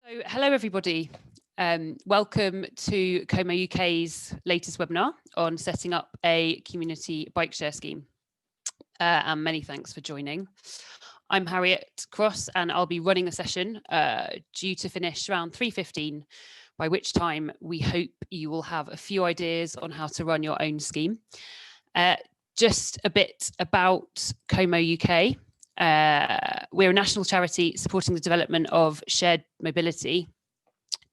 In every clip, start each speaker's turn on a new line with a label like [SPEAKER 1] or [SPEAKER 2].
[SPEAKER 1] So, hello everybody. Welcome to Como UK's latest webinar on setting up a community bike share scheme. And many thanks for joining. I'm Harriet Cross and I'll be running the session due to finish around 3:15, by which time we hope you will have a few ideas on how to run your own scheme. Just a bit about Como UK. We're a national charity supporting the development of shared mobility.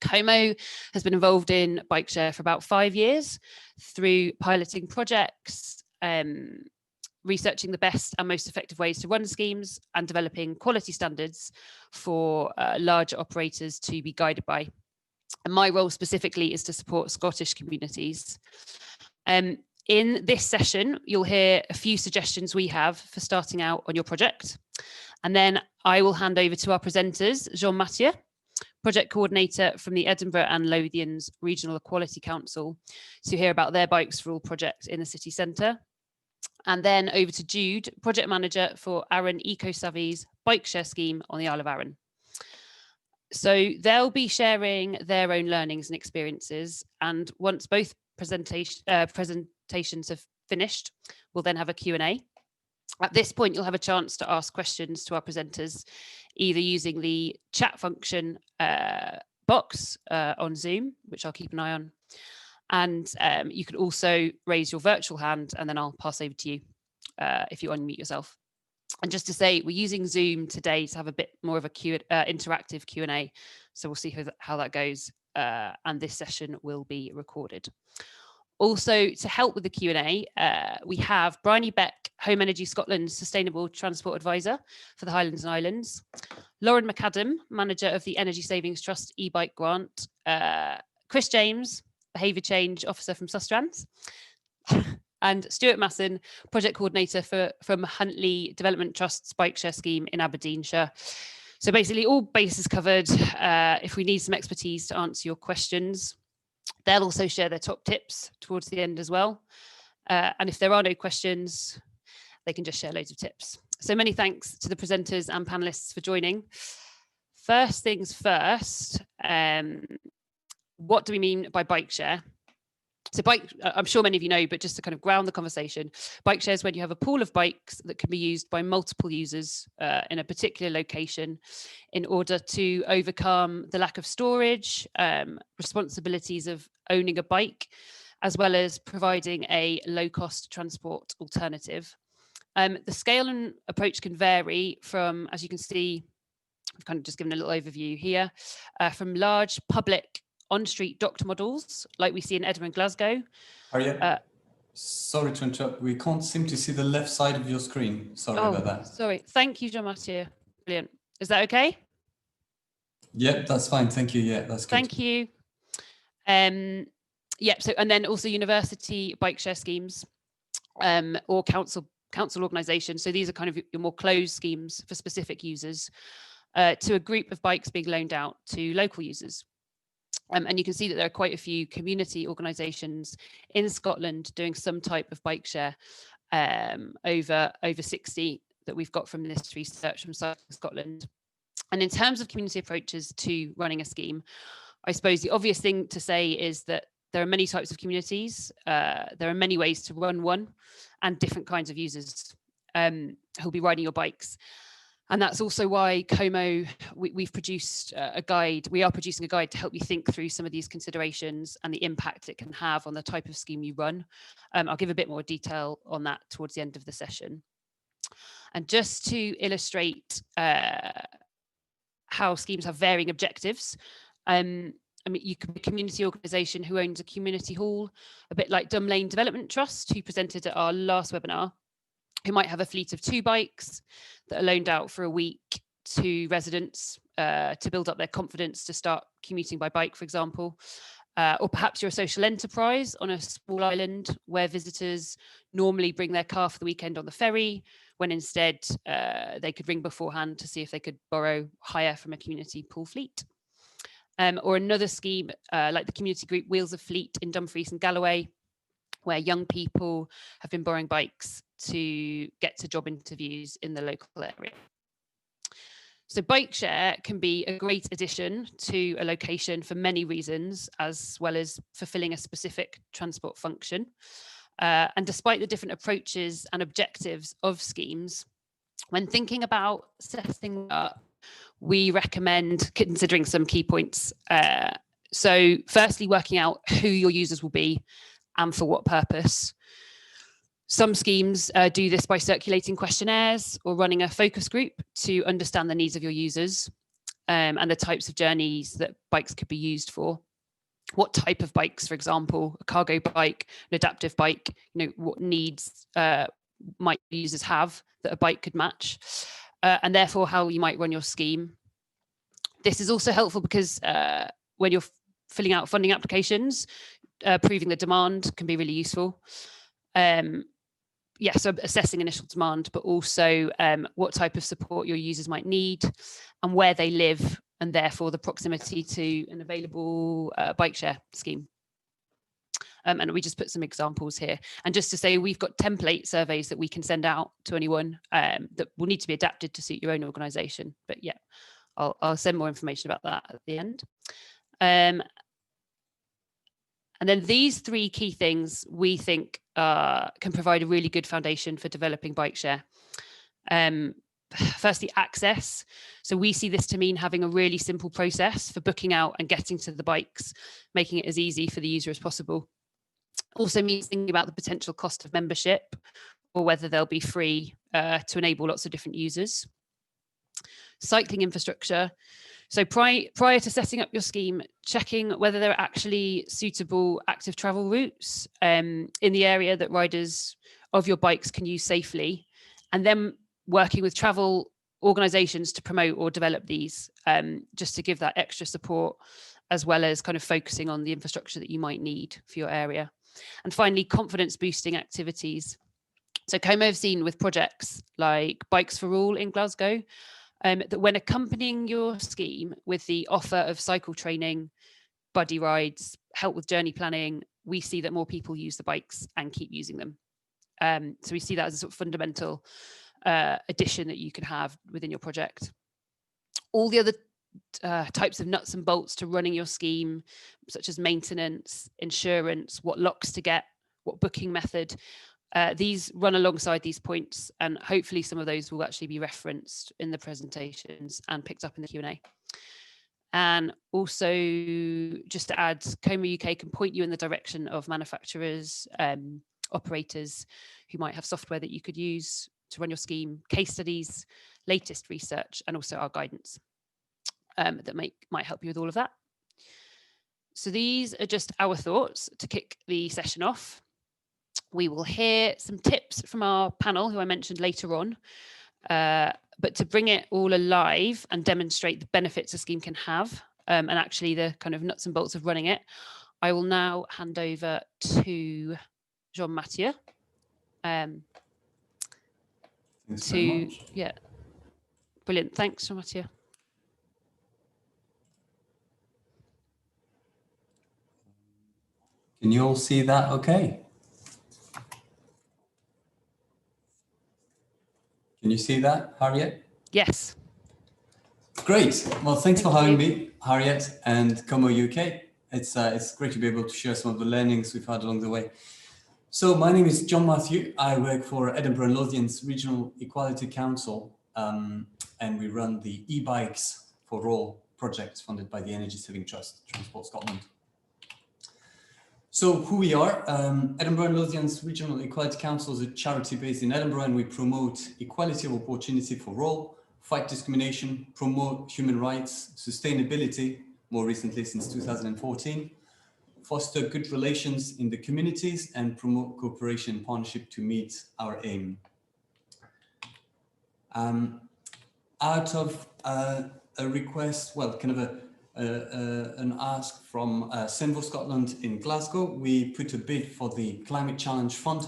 [SPEAKER 1] Como has been involved in bike share for about 5 years through piloting projects, researching the best and most effective ways to run schemes and developing quality standards for larger operators to be guided by. And my role specifically is to support Scottish communities. In this session, you'll hear a few suggestions we have for starting out on your project. And then I will hand over to our presenters, Jean-Mathieu, project coordinator from the Edinburgh and Lothians Regional Equality Council, to hear about their Bikes for All project in the city centre. And then over to Jude, project manager for Arran Eco-Savvy's bike share scheme on the Isle of Arran. So they'll be sharing their own learnings and experiences. And once both presentations have finished, we'll then have a Q&A. At this point, you'll have a chance to ask questions to our presenters, either using the chat function box on Zoom, which I'll keep an eye on. And you can also raise your virtual hand and then I'll pass over to you if you unmute yourself. And just to say, we're using Zoom today to have a bit more of a interactive Q&A. So we'll see how that goes. And this session will be recorded. Also, to help with the Q&A, we have Bryony Beck, Home Energy Scotland's Sustainable Transport Advisor for the Highlands and Islands, Lauren McAdam, Manager of the Energy Savings Trust e-bike grant, Chris James, Behaviour Change Officer from Sustrans, and Stuart Masson, Project Coordinator from Huntly Development Trust's bike share scheme in Aberdeenshire. So basically all bases covered. If we need some expertise to answer your questions, they'll also share their top tips towards the end as well. And if there are no questions, they can just share loads of tips. So many thanks to the presenters and panelists for joining. First things first, what do we mean by bike share? So I'm sure many of you know, but just to kind of ground the conversation, bike share is when you have a pool of bikes that can be used by multiple users in a particular location in order to overcome the lack of storage, responsibilities of owning a bike, as well as providing a low-cost transport alternative. The scale and approach can vary from, as you can see, I've kind of just given a little overview here, from large public on-street docked models like we see in Edinburgh and Glasgow.
[SPEAKER 2] Sorry to interrupt. We can't seem to see the left side of your screen. Sorry about that.
[SPEAKER 1] Sorry. Thank you, Jean-Mathieu. Brilliant. Is that okay?
[SPEAKER 2] Yep, that's fine. Thank you. Yeah, that's good.
[SPEAKER 1] Thank you. Yep. So, and then also university bike share schemes or council organisations. So these are kind of your more closed schemes for specific users to a group of bikes being loaned out to local users. And you can see that there are quite a few community organisations in Scotland doing some type of bike share, over 60 that we've got from this research from Scotland. And in terms of community approaches to running a scheme, I suppose the obvious thing to say is that there are many types of communities. There are many ways to run one and different kinds of users who'll be riding your bikes. And that's also why Como, we've produced a guide. We are producing a guide to help you think through some of these considerations and the impact it can have on the type of scheme you run. I'll give a bit more detail on that towards the end of the session. And just to illustrate how schemes have varying objectives, I mean, you could be a community organisation who owns a community hall, a bit like Dum Lane Development Trust, who presented at our last webinar, who might have a fleet of 2 bikes that are loaned out for a week to residents to build up their confidence to start commuting by bike, for example. Or perhaps you're a social enterprise on a small island where visitors normally bring their car for the weekend on the ferry, when instead they could ring beforehand to see if they could hire from a community pool fleet. Or another scheme like the community group Wheels of Fleet in Dumfries and Galloway, where young people have been borrowing bikes to get to job interviews in the local area. So bike share can be a great addition to a location for many reasons, as well as fulfilling a specific transport function. And despite the different approaches and objectives of schemes, when thinking about setting up, we recommend considering some key points. So firstly, working out who your users will be and for what purpose. Some schemes do this by circulating questionnaires or running a focus group to understand the needs of your users and the types of journeys that bikes could be used for. What type of bikes, for example, a cargo bike, an adaptive bike, what needs might users have that a bike could match, and therefore how you might run your scheme. This is also helpful because when you're filling out funding applications, proving the demand can be really useful. So assessing initial demand, but also what type of support your users might need and where they live, and therefore the proximity to an available bike share scheme. And we just put some examples here. And just to say, we've got template surveys that we can send out to anyone that will need to be adapted to suit your own organisation. But yeah, I'll send more information about that at the end. And then these three key things we think can provide a really good foundation for developing bike share. Firstly, access. So we see this to mean having a really simple process for booking out and getting to the bikes, making it as easy for the user as possible. Also means thinking about the potential cost of membership or whether they'll be free to enable lots of different users. Cycling infrastructure. So prior to setting up your scheme, checking whether there are actually suitable active travel routes in the area that riders of your bikes can use safely, and then working with travel organisations to promote or develop these, just to give that extra support, as well as kind of focusing on the infrastructure that you might need for your area. And finally, confidence boosting activities. So Como have seen with projects like Bikes for All in Glasgow, that when accompanying your scheme with the offer of cycle training, buddy rides, help with journey planning, we see that more people use the bikes and keep using them. So we see that as a sort of fundamental addition that you can have within your project. All the other types of nuts and bolts to running your scheme, such as maintenance, insurance, what locks to get, what booking method, these run alongside these points, and hopefully some of those will actually be referenced in the presentations and picked up in the Q&A. And also, just to add, Como UK can point you in the direction of manufacturers, operators who might have software that you could use to run your scheme, case studies, latest research, and also our guidance that might help you with all of that. So these are just our thoughts to kick the session off. We will hear some tips from our panel, who I mentioned later on, but to bring it all alive and demonstrate the benefits a scheme can have, and actually the kind of nuts and bolts of running it, I will now hand over to Jean-Mathieu. Yeah, brilliant. Thanks, Jean-Mathieu.
[SPEAKER 2] Can you all see that okay? Can you see that, Harriet?
[SPEAKER 1] Yes.
[SPEAKER 2] Great. Well, thanks for having me, Harriet and Como UK. It's great to be able to share some of the learnings we've had along the way. So my name is John Matthew. I work for Edinburgh and Lothian's Regional Equality Council, and we run the e-bikes for all projects funded by the Energy Saving Trust, Transport Scotland. So who we are, Edinburgh and Lothian's Regional Equality Council is a charity based in Edinburgh, and we promote equality of opportunity for all, fight discrimination, promote human rights, sustainability, more recently since 2014, foster good relations in the communities, and promote cooperation and partnership to meet our aim. Out of a request, well, kind of an ask from Senvo Scotland in Glasgow, we put a bid for the Climate Challenge Fund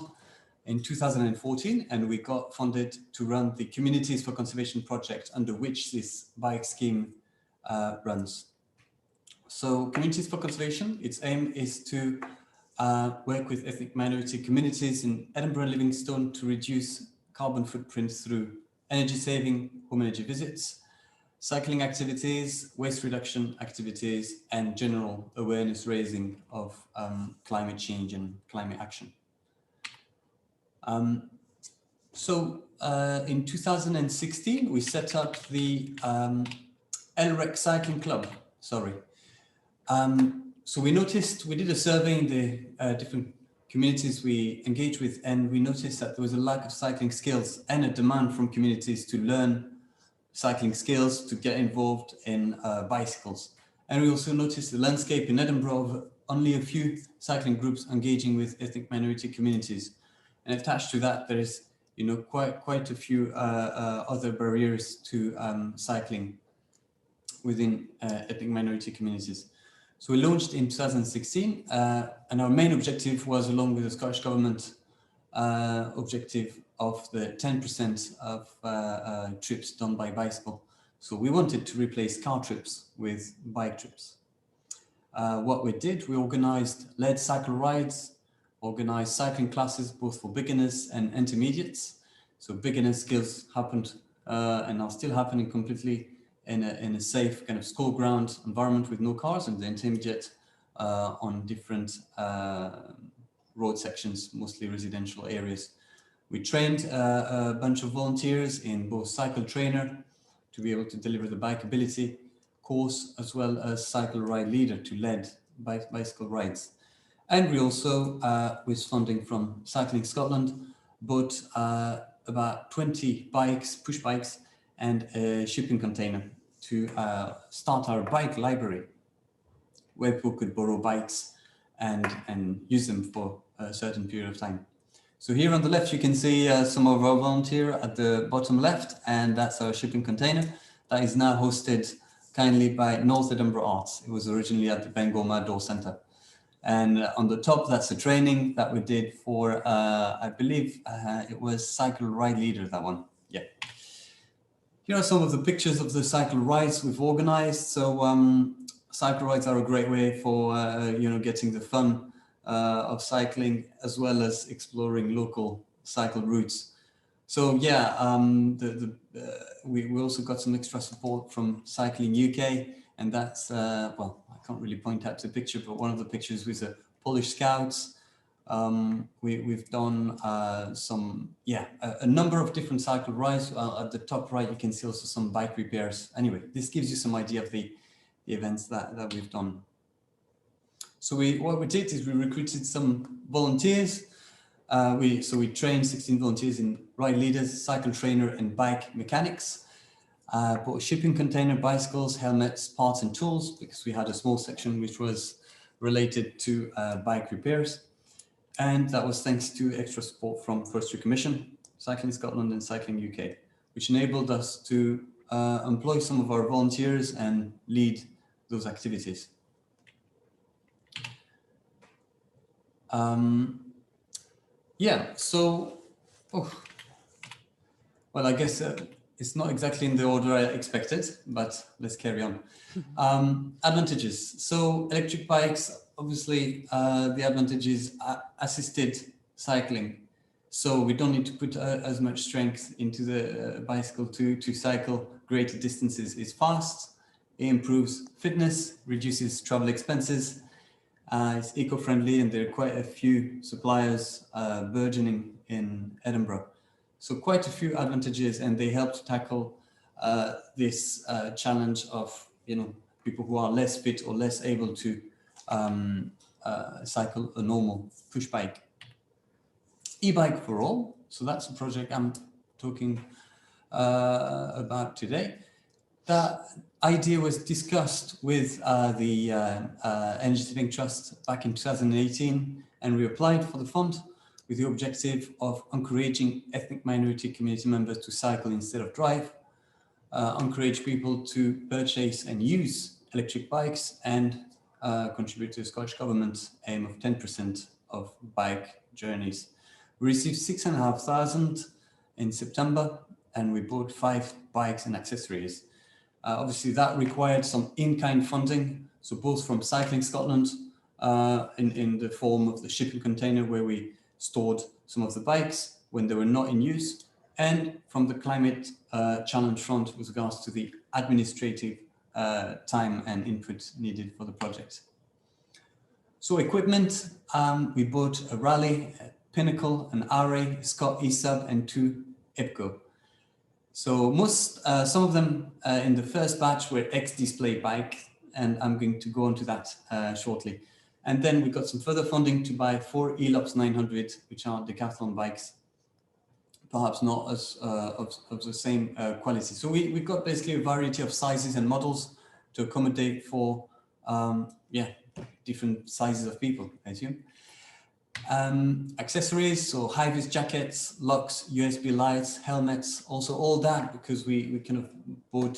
[SPEAKER 2] in 2014, and we got funded to run the Communities for Conservation project, under which this bike scheme runs. So Communities for Conservation, its aim is to work with ethnic minority communities in Edinburgh and Livingstone to reduce carbon footprints through energy saving, home energy visits, cycling activities, waste reduction activities, and general awareness raising of climate change and climate action. In 2016, we set up the LREC Cycling Club, sorry. So we noticed, we did a survey in the different communities we engage with, and we noticed that there was a lack of cycling skills and a demand from communities to learn cycling skills, to get involved in bicycles. And we also noticed the landscape in Edinburgh of only a few cycling groups engaging with ethnic minority communities. And attached to that, there is quite a few other barriers to cycling within ethnic minority communities. So we launched in 2016, and our main objective was, along with the Scottish Government objective of the 10% of trips done by bicycle. So we wanted to replace car trips with bike trips. What we did, we organized led cycle rides, organized cycling classes, both for beginners and intermediates. So beginner skills happened and are still happening completely in a safe kind of school ground environment with no cars, and the intermediate on different road sections, mostly residential areas. We trained a bunch of volunteers in both cycle trainer to be able to deliver the bikeability course, as well as cycle ride leader to lead bicycle rides. And we also, with funding from Cycling Scotland, bought about 20 bikes, push bikes, and a shipping container to start our bike library, where people could borrow bikes and use them for a certain period of time. So here on the left, you can see some of our volunteers at the bottom left, and that's our shipping container that is now hosted kindly by North Edinburgh Arts. It was originally at the Bangor Door Centre. And on the top, that's a training that we did for, I believe it was Cycle Ride Leader, that one. Yeah. Here are some of the pictures of the cycle rides we've organized. So cycle rides are a great way for, getting the fun of cycling, as well as exploring local cycle routes. So yeah, we also got some extra support from Cycling UK, and that's, well, I can't really point out the picture, but one of the pictures was the Polish Scouts. We've done a number of different cycle rides. At the top right, you can see also some bike repairs. Anyway, this gives you some idea of the events that we've done. So what we did is we recruited some volunteers. We trained 16 volunteers in ride leaders, cycle trainer, and bike mechanics. Bought a shipping container, bicycles, helmets, parts, and tools, because we had a small section which was related to bike repairs. And that was thanks to extra support from Forestry Commission, Cycling Scotland, and Cycling UK, which enabled us to employ some of our volunteers and lead those activities. Well, I guess it's not exactly in the order I expected, but let's carry on. Advantages. So electric bikes, obviously, the advantage is assisted cycling. So we don't need to put as much strength into the bicycle to cycle greater distances. It's fast, it improves fitness, reduces travel expenses, it's eco-friendly, and there are quite a few suppliers burgeoning in Edinburgh. So quite a few advantages, and they help to tackle this challenge of people who are less fit or less able to cycle a normal push bike. E-bike for all. So that's a project I'm talking about today. That idea was discussed with the Energy Saving Trust back in 2018, and we applied for the fund with the objective of encouraging ethnic minority community members to cycle instead of drive, encourage people to purchase and use electric bikes, and contribute to the Scottish Government's aim of 10% of bike journeys. We received 6,500 in September, and we bought 5 bikes and accessories. Obviously, that required some in-kind funding, so both from Cycling Scotland in the form of the shipping container where we stored some of the bikes when they were not in use, and from the Climate Challenge Front with regards to the administrative time and input needed for the project. So equipment, we bought a Raleigh, a Pinnacle, an Array, Scott eSub, and 2 IPCO. So some of them in the first batch were X-Display bike, and I'm going to go on to that shortly. And then we got some further funding to buy 4 Elops 900, which are decathlon bikes, perhaps not as of the same quality. So we got basically a variety of sizes and models to accommodate for different sizes of people, I assume. Accessories, so high-vis jackets, locks, USB lights, helmets, also all that, because we kind of bought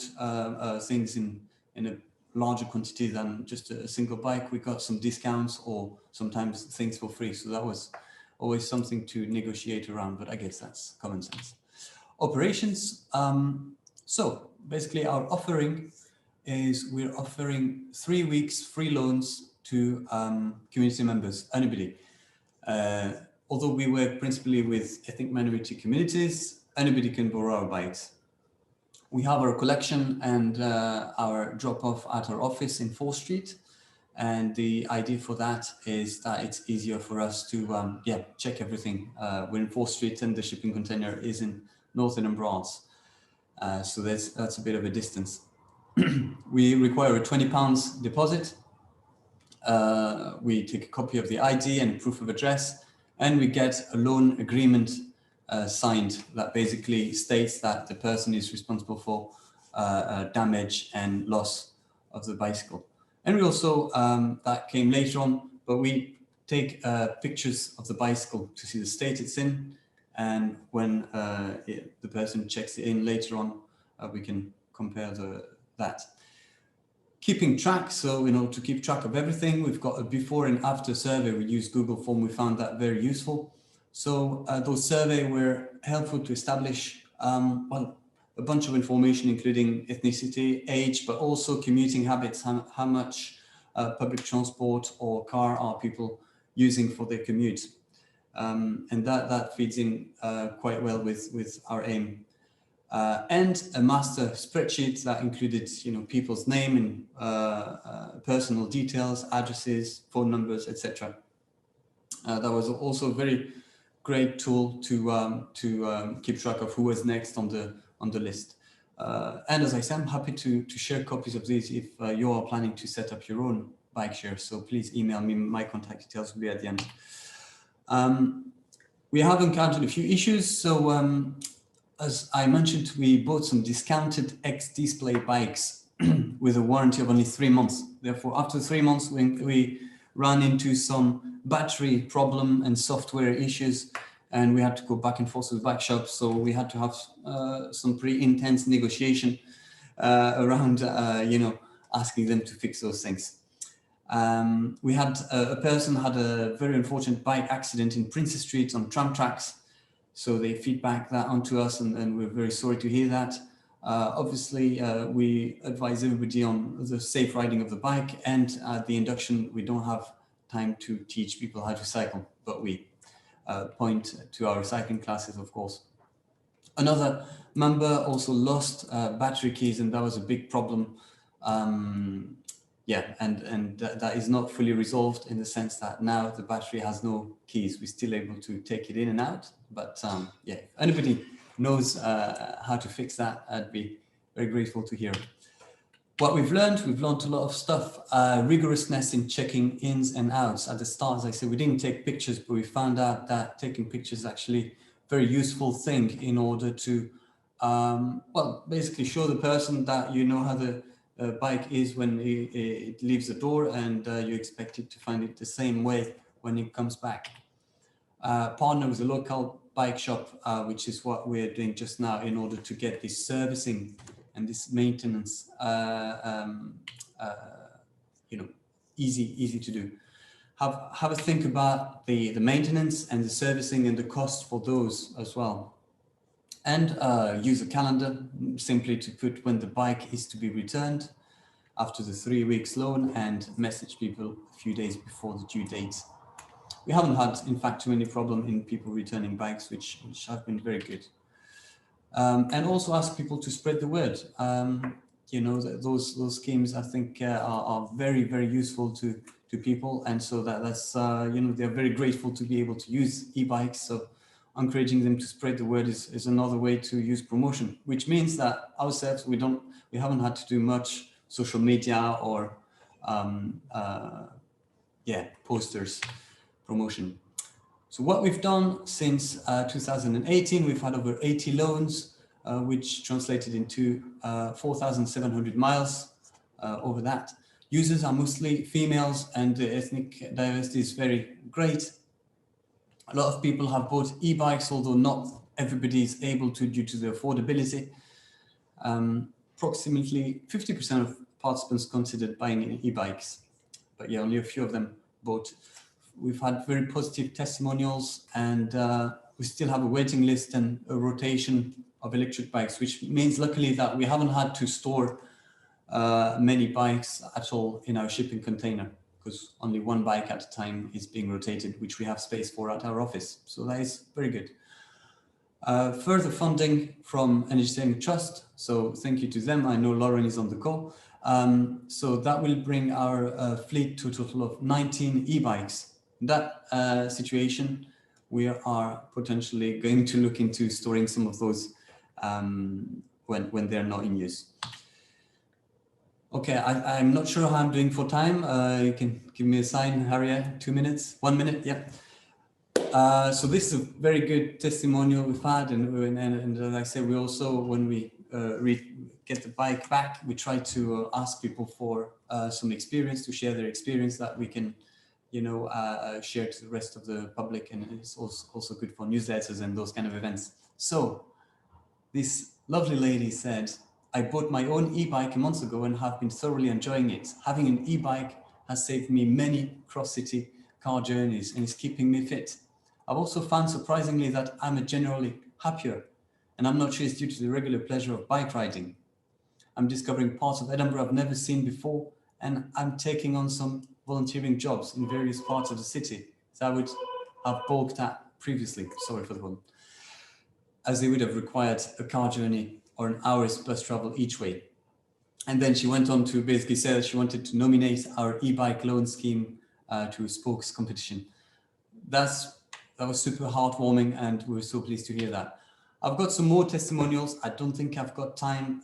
[SPEAKER 2] things in a larger quantity than just a single bike. We got some discounts or sometimes things for free. So that was always something to negotiate around, but I guess that's common sense. Operations. So basically our offering is we're offering 3 weeks free loans to community members, anybody. Although we work principally with ethnic minority communities, anybody can borrow our bikes. We have our collection and our drop-off at our office in 4th Street. And the idea for that is that it's easier for us to check everything. We're in 4th Street and the shipping container is in Northern and Broads. So that's a bit of a distance. We require a £20 deposit. We take a copy of the ID and proof of address, and we get a loan agreement signed that basically states that the person is responsible for damage and loss of the bicycle. And we also, that came later on, but we take pictures of the bicycle to see the state it's in, and when the person checks it in later on, we can compare that. Keeping track, so to keep track of everything, we've got a before and after survey. We use Google Form. We found that very useful. So those surveys were helpful to establish a bunch of information, including ethnicity, age, but also commuting habits. How much public transport or car are people using for their commute, and that feeds in quite well with our aim. And a master spreadsheet that included, people's name and personal details, addresses, phone numbers, etc. That was also a very great tool to keep track of who was next on the list. And as I said, I'm happy to share copies of these if you are planning to set up your own bike share. So please email me. My contact details will be at the end. We have encountered a few issues. So as I mentioned, we bought some discounted X-Display bikes with a warranty of only 3 months. Therefore, after 3 months, we ran into some battery problem and software issues, and we had to go back and forth with the bike shop. So we had to have some pretty intense negotiation around, asking them to fix those things. We had a person had a very unfortunate bike accident in Princess Street on tram tracks. So they feedback that onto us, and we're very sorry to hear that. Obviously, we advise everybody on the safe riding of the bike, and at the induction, we don't have time to teach people how to cycle, but we point to our cycling classes, of course. Another member also lost battery keys, and that was a big problem. That is not fully resolved in the sense that now the battery has no keys. We're still able to take it in and out, but if anybody knows how to fix that, I'd be very grateful to hear. What we've learned a lot of stuff, rigorousness in checking ins and outs. At the start, as I said, we didn't take pictures, but we found out that taking pictures is actually a very useful thing in order to, basically show the person that you know how the bike is when it leaves the door, and you expect it to find it the same way when it comes back. Partner with a local bike shop, which is what we're doing just now in order to get this servicing and this maintenance easy to do. Have a think about the maintenance and the servicing and the cost for those as well. And use a calendar simply to put when the bike is to be returned after the 3 weeks loan, and message people a few days before the due date. We haven't had, in fact, too many problems in people returning bikes, which have been very good. And also ask people to spread the word. You know, those schemes, I think, are very, very useful to people, and so that's you know, they're very grateful to be able to use e-bikes. So encouraging them to spread the word is another way to use promotion, which means that ourselves, we haven't had to do much social media or posters promotion. So what we've done since 2018, we've had over 80 loans, which translated into 4,700 miles over that. Users are mostly females, and the ethnic diversity is very great. A lot of people have bought e-bikes, although not everybody is able to due to the affordability. Approximately 50% of participants considered buying e-bikes, but yeah, only a few of them bought. We've had very positive testimonials, and we still have a waiting list and a rotation of electric bikes, which means luckily that we haven't had to store many bikes at all in our shipping container, because only one bike at a time is being rotated, which we have space for at our office. So that is very good. Further funding from Energy Saving Trust. So thank you to them. I know Lauren is on the call. So that will bring our fleet to a total of 19 e-bikes. In that situation, we are potentially going to look into storing some of those when they're not in use. Okay, I'm not sure how I'm doing for time. You can give me a sign, Harriet. 2 minutes, 1 minute, yeah. So this is a very good testimonial we've had, and as I said, we also, when we get the bike back, we try to ask people for some experience, to share their experience that we can, you know, share to the rest of the public, and it's also good for newsletters and those kind of events. So this lovely lady said, I bought my own e-bike a month ago and have been thoroughly enjoying it. Having an e-bike has saved me many cross-city car journeys and is keeping me fit. I've also found surprisingly that I'm generally happier, and I'm not sure it's due to the regular pleasure of bike riding. I'm discovering parts of Edinburgh I've never seen before, and I'm taking on some volunteering jobs in various parts of the city that I would have balked at previously, sorry for the one, as they would have required a car journey or an hour's bus travel each way. And then she went on to basically say that she wanted to nominate our e-bike loan scheme to a spokes competition. That was super heartwarming, and we were so pleased to hear that. I've got some more testimonials. I don't think I've got time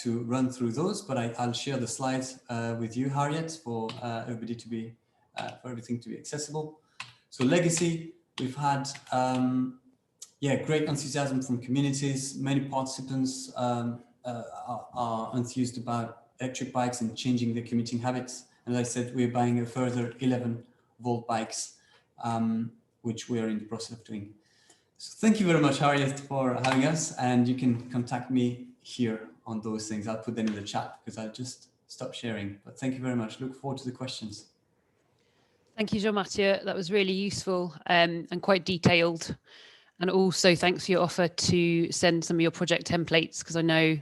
[SPEAKER 2] to run through those, but I'll share the slides with you, Harriet, for everybody to be, for everything to be accessible. So legacy, we've had great enthusiasm from communities. Many participants are enthused about electric bikes and changing their commuting habits. And as I said, we're buying a further 11 Volt bikes, which we are in the process of doing. So thank you very much, Harriet, for having us. And you can contact me here on those things. I'll put them in the chat because I just stopped sharing. But thank you very much. Look forward to the questions.
[SPEAKER 1] Thank you, Jean-Mathieu. That was really useful and quite detailed. And also thanks for your offer to send some of your project templates, because I know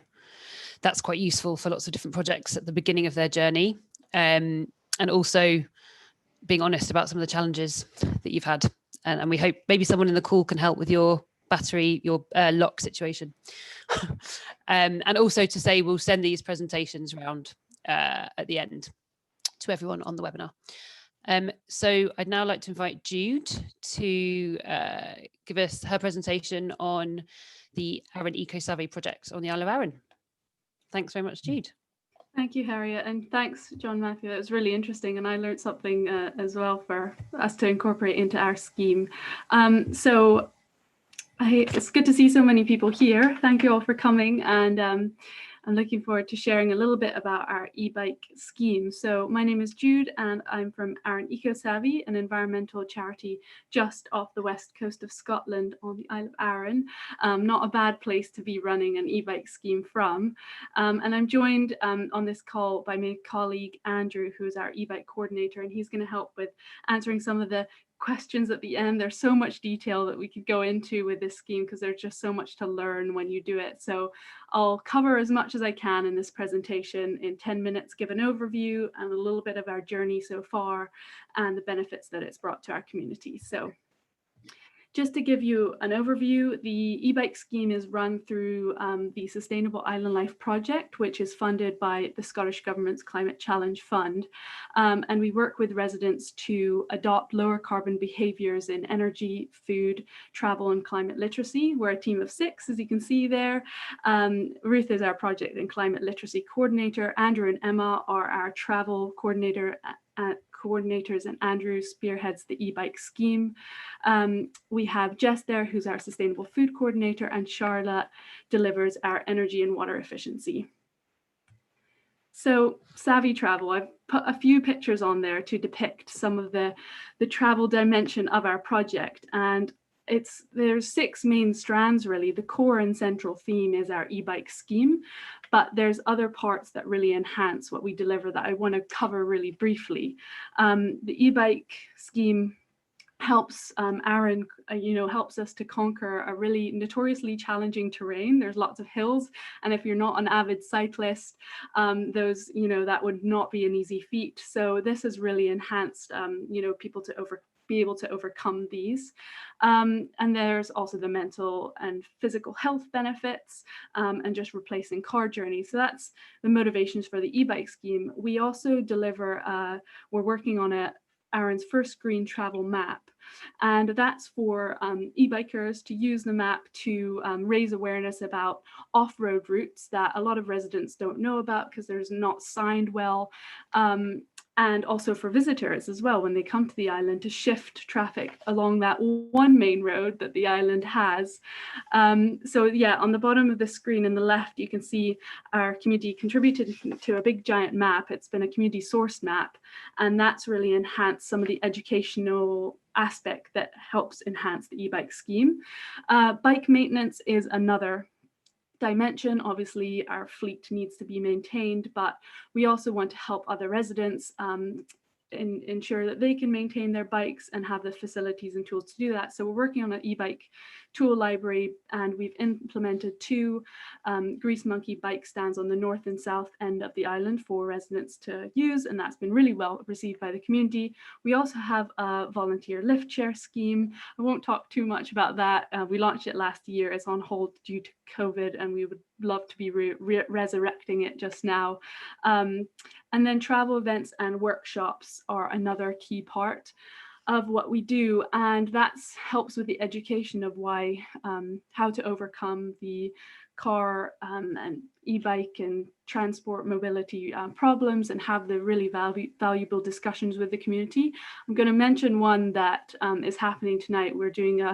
[SPEAKER 1] that's quite useful for lots of different projects at the beginning of their journey. And also being honest about some of the challenges that you've had. And we hope maybe someone in the call can help with your battery, your lock situation. And also to say we'll send these presentations around at the end to everyone on the webinar. So I'd now like to invite Jude to give us her presentation on the Arran Eco-Savvy project on the Isle of Arran. Thanks very much, Jude.
[SPEAKER 3] Thank you, Harriet, and thanks, Jean-Mathieu. That was really interesting, and I learned something as well for us to incorporate into our scheme. It's good to see so many people here. Thank you all for coming, and I'm looking forward to sharing a little bit about our e-bike scheme. So my name is Jude, and I'm from Arran Eco-Savvy, an environmental charity just off the west coast of Scotland on the Isle of Arran. Not a bad place to be running an e-bike scheme from. And I'm joined on this call by my colleague, Andrew, who's our e-bike coordinator, and he's going to help with answering some of the questions at the end. There's so much detail that we could go into with this scheme because there's just so much to learn when you do it. So I'll cover as much as I can in this presentation in 10 minutes, give an overview and a little bit of our journey so far and the benefits that it's brought to our community. So Just to give you an overview, the e-bike scheme is run through the Sustainable Island Life project, which is funded by the Scottish Government's Climate Challenge Fund. And we work with residents to adopt lower carbon behaviours in energy, food, travel and climate literacy. We're a team of 6, as you can see there. Ruth is our project and climate literacy coordinator. Andrew and Emma are our travel coordinators, and Andrew spearheads the e-bike scheme. We have Jess there, who's our sustainable food coordinator, and Charlotte delivers our energy and water efficiency. So savvy travel, I've put a few pictures on there to depict some of the travel dimension of our project. And there's 6 main strands really. The core and central theme is our e-bike scheme, but there's other parts that really enhance what we deliver that I want to cover really briefly. The e-bike scheme helps Aaron, helps us to conquer a really notoriously challenging terrain. There's lots of hills, and if you're not an avid cyclist, that would not be an easy feat. So this has really enhanced, people to be able to overcome these. And there's also the mental and physical health benefits, and just replacing car journeys. So that's the motivations for the e-bike scheme. We also deliver, we're working on Aaron's first green travel map. And that's for e-bikers to use the map to raise awareness about off-road routes that a lot of residents don't know about because there's not signed well. And also for visitors as well, when they come to the island, to shift traffic along that one main road that the island has. So yeah, on the bottom of the screen in the left, you can see our community contributed to a big giant map. It's been a community sourced map, and that's really enhanced some of the educational aspect that helps enhance the e-bike scheme. Bike maintenance is another dimension. Obviously, our fleet needs to be maintained, but we also want to help other residents ensure that they can maintain their bikes and have the facilities and tools to do that. So we're working on an e-bike tool library, and we've implemented 2 Grease Monkey bike stands on the north and south end of the island for residents to use, and that's been really well received by the community. We also have a volunteer lift share scheme. I won't talk too much about that. We launched it last year. It's on hold due to COVID, and we would love to be resurrecting it just now. And then travel events and workshops are another key part of what we do, and that helps with the education of why, how to overcome the car and e-bike and transport mobility problems, and have the really valuable discussions with the community. I'm going to mention one that is happening tonight. We're doing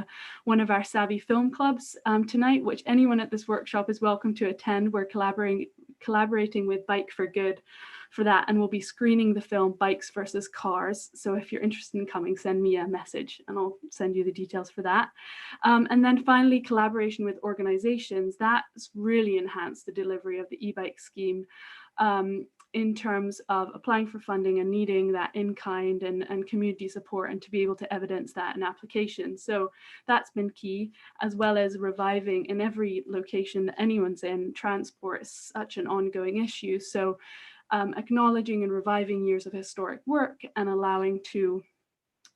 [SPEAKER 3] one of our Savvy Film Clubs tonight, which anyone at this workshop is welcome to attend. We're collaborating with Bike for Good for that, and we'll be screening the film Bikes versus Cars. So if you're interested in coming, send me a message and I'll send you the details for that. And then finally, collaboration with organizations. That's really enhanced the delivery of the e-bike scheme in terms of applying for funding and needing that in-kind and community support, and to be able to evidence that in application. So that's been key, as well as reviving in every location that anyone's in. Transport is such an ongoing issue. So acknowledging and reviving years of historic work and allowing to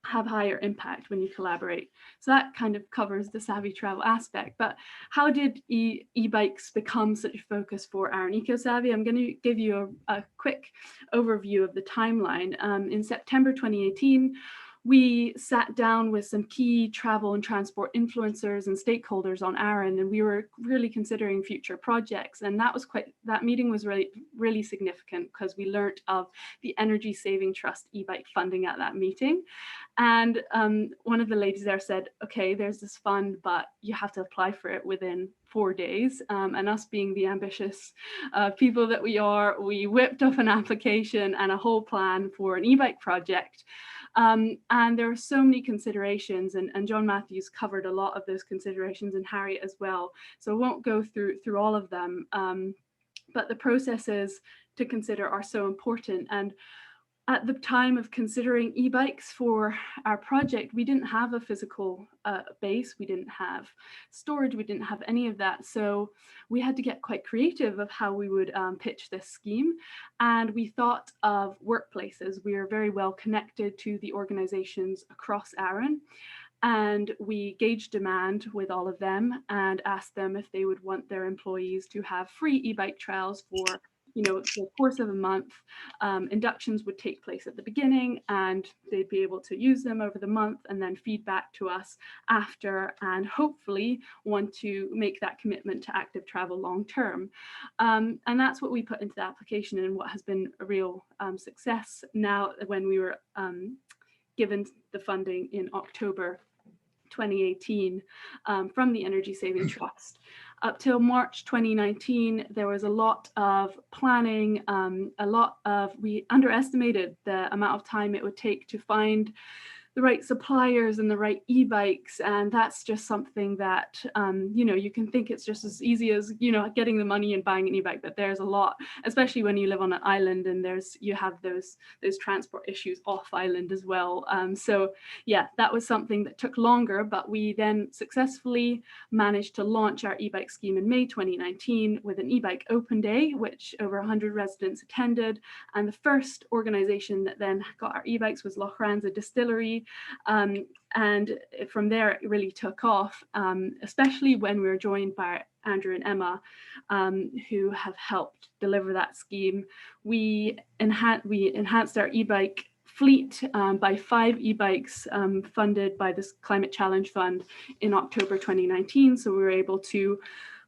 [SPEAKER 3] have higher impact when you collaborate. So that kind of covers the savvy travel aspect. But how did e-bikes become such a focus for Aaron EcoSavvy? I'm going to give you a quick overview of the timeline. In September 2018, we sat down with some key travel and transport influencers and stakeholders on Aaron, and we were really considering future projects. And that meeting was really significant, because we learned of the Energy Saving Trust e-bike funding at that meeting. And one of the ladies there said, okay, there's this fund, but you have to apply for it within 4 days. And us being the ambitious people that we are, we whipped up an application and a whole plan for an e-bike project. And there are so many considerations, and John Matthews covered a lot of those considerations, and Harriet as well. So I won't go through all of them, but the processes to consider are so important. And at the time of considering e-bikes for our project, we didn't have a physical base, we didn't have storage, we didn't have any of that. So we had to get quite creative of how we would pitch this scheme. And we thought of workplaces. We are very well connected to the organizations across Aaron. And we gauged demand with all of them and asked them if they would want their employees to have free e-bike trials for, the course of a month. Inductions would take place at the beginning and they'd be able to use them over the month and then feedback to us after, and hopefully want to make that commitment to active travel long term. And that's what we put into the application, and what has been a real success now when we were given the funding in October 2018 from the Energy Saving Trust. Up till March 2019, there was a lot of planning, we underestimated the amount of time it would take to find the right suppliers and the right e-bikes. And that's just something that, you can think it's just as easy as, getting the money and buying an e-bike, but there's a lot, especially when you live on an island and you have those transport issues off island as well. So yeah, that was something that took longer, but we then successfully managed to launch our e-bike scheme in May 2019 with an e-bike open day, which over 100 residents attended. And the first organization that then got our e-bikes was Lochranza Distillery. And from there, it really took off, especially when we were joined by Andrew and Emma, who have helped deliver that scheme. We enhanced our e-bike fleet by 5 e-bikes funded by this Climate Challenge Fund in October 2019. So we were able to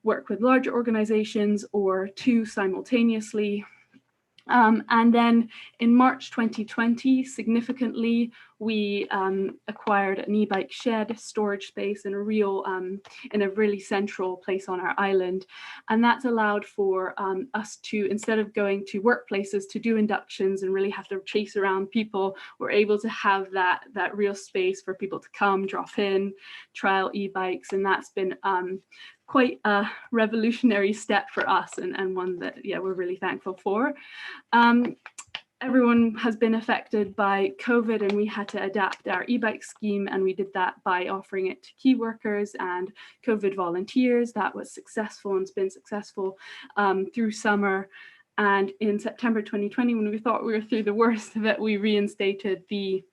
[SPEAKER 3] work with larger organizations or 2 simultaneously. And then in March 2020, significantly, we acquired an e-bike shed storage space in a really central place on our island. And that's allowed for us to, instead of going to workplaces to do inductions and really have to chase around people, we're able to have that real space for people to come, drop in, trial e-bikes. And that's been quite a revolutionary step for us, and one that, we're really thankful for. Everyone has been affected by COVID, and we had to adapt our e-bike scheme, and we did that by offering it to key workers and COVID volunteers. That was successful and has been successful through summer. And in September 2020, when we thought we were through the worst of it, we reinstated the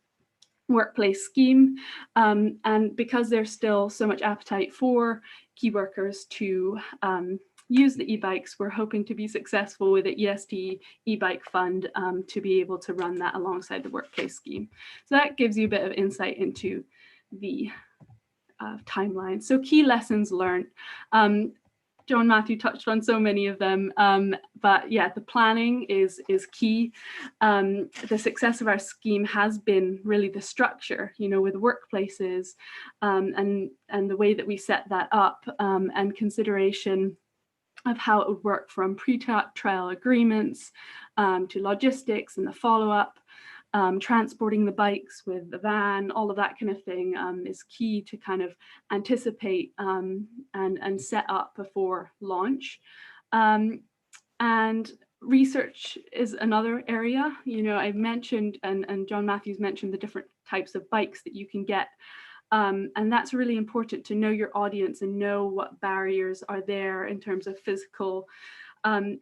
[SPEAKER 3] workplace scheme. And because there's still so much appetite for key workers to use the e-bikes, we're hoping to be successful with the EST e-bike fund to be able to run that alongside the workplace scheme. So that gives you a bit of insight into the timeline. So key lessons learned. John Matthew touched on so many of them, but yeah, the planning is key. The success of our scheme has been really the structure, with workplaces and the way that we set that up, and consideration of how it would work from pre-trial agreements to logistics and the follow-up. Transporting the bikes with the van, all of that kind of thing is key to kind of anticipate and set up before launch. And research is another area. I've mentioned, and John Matthews mentioned, the different types of bikes that you can get. And that's really important to know your audience and know what barriers are there in terms of physical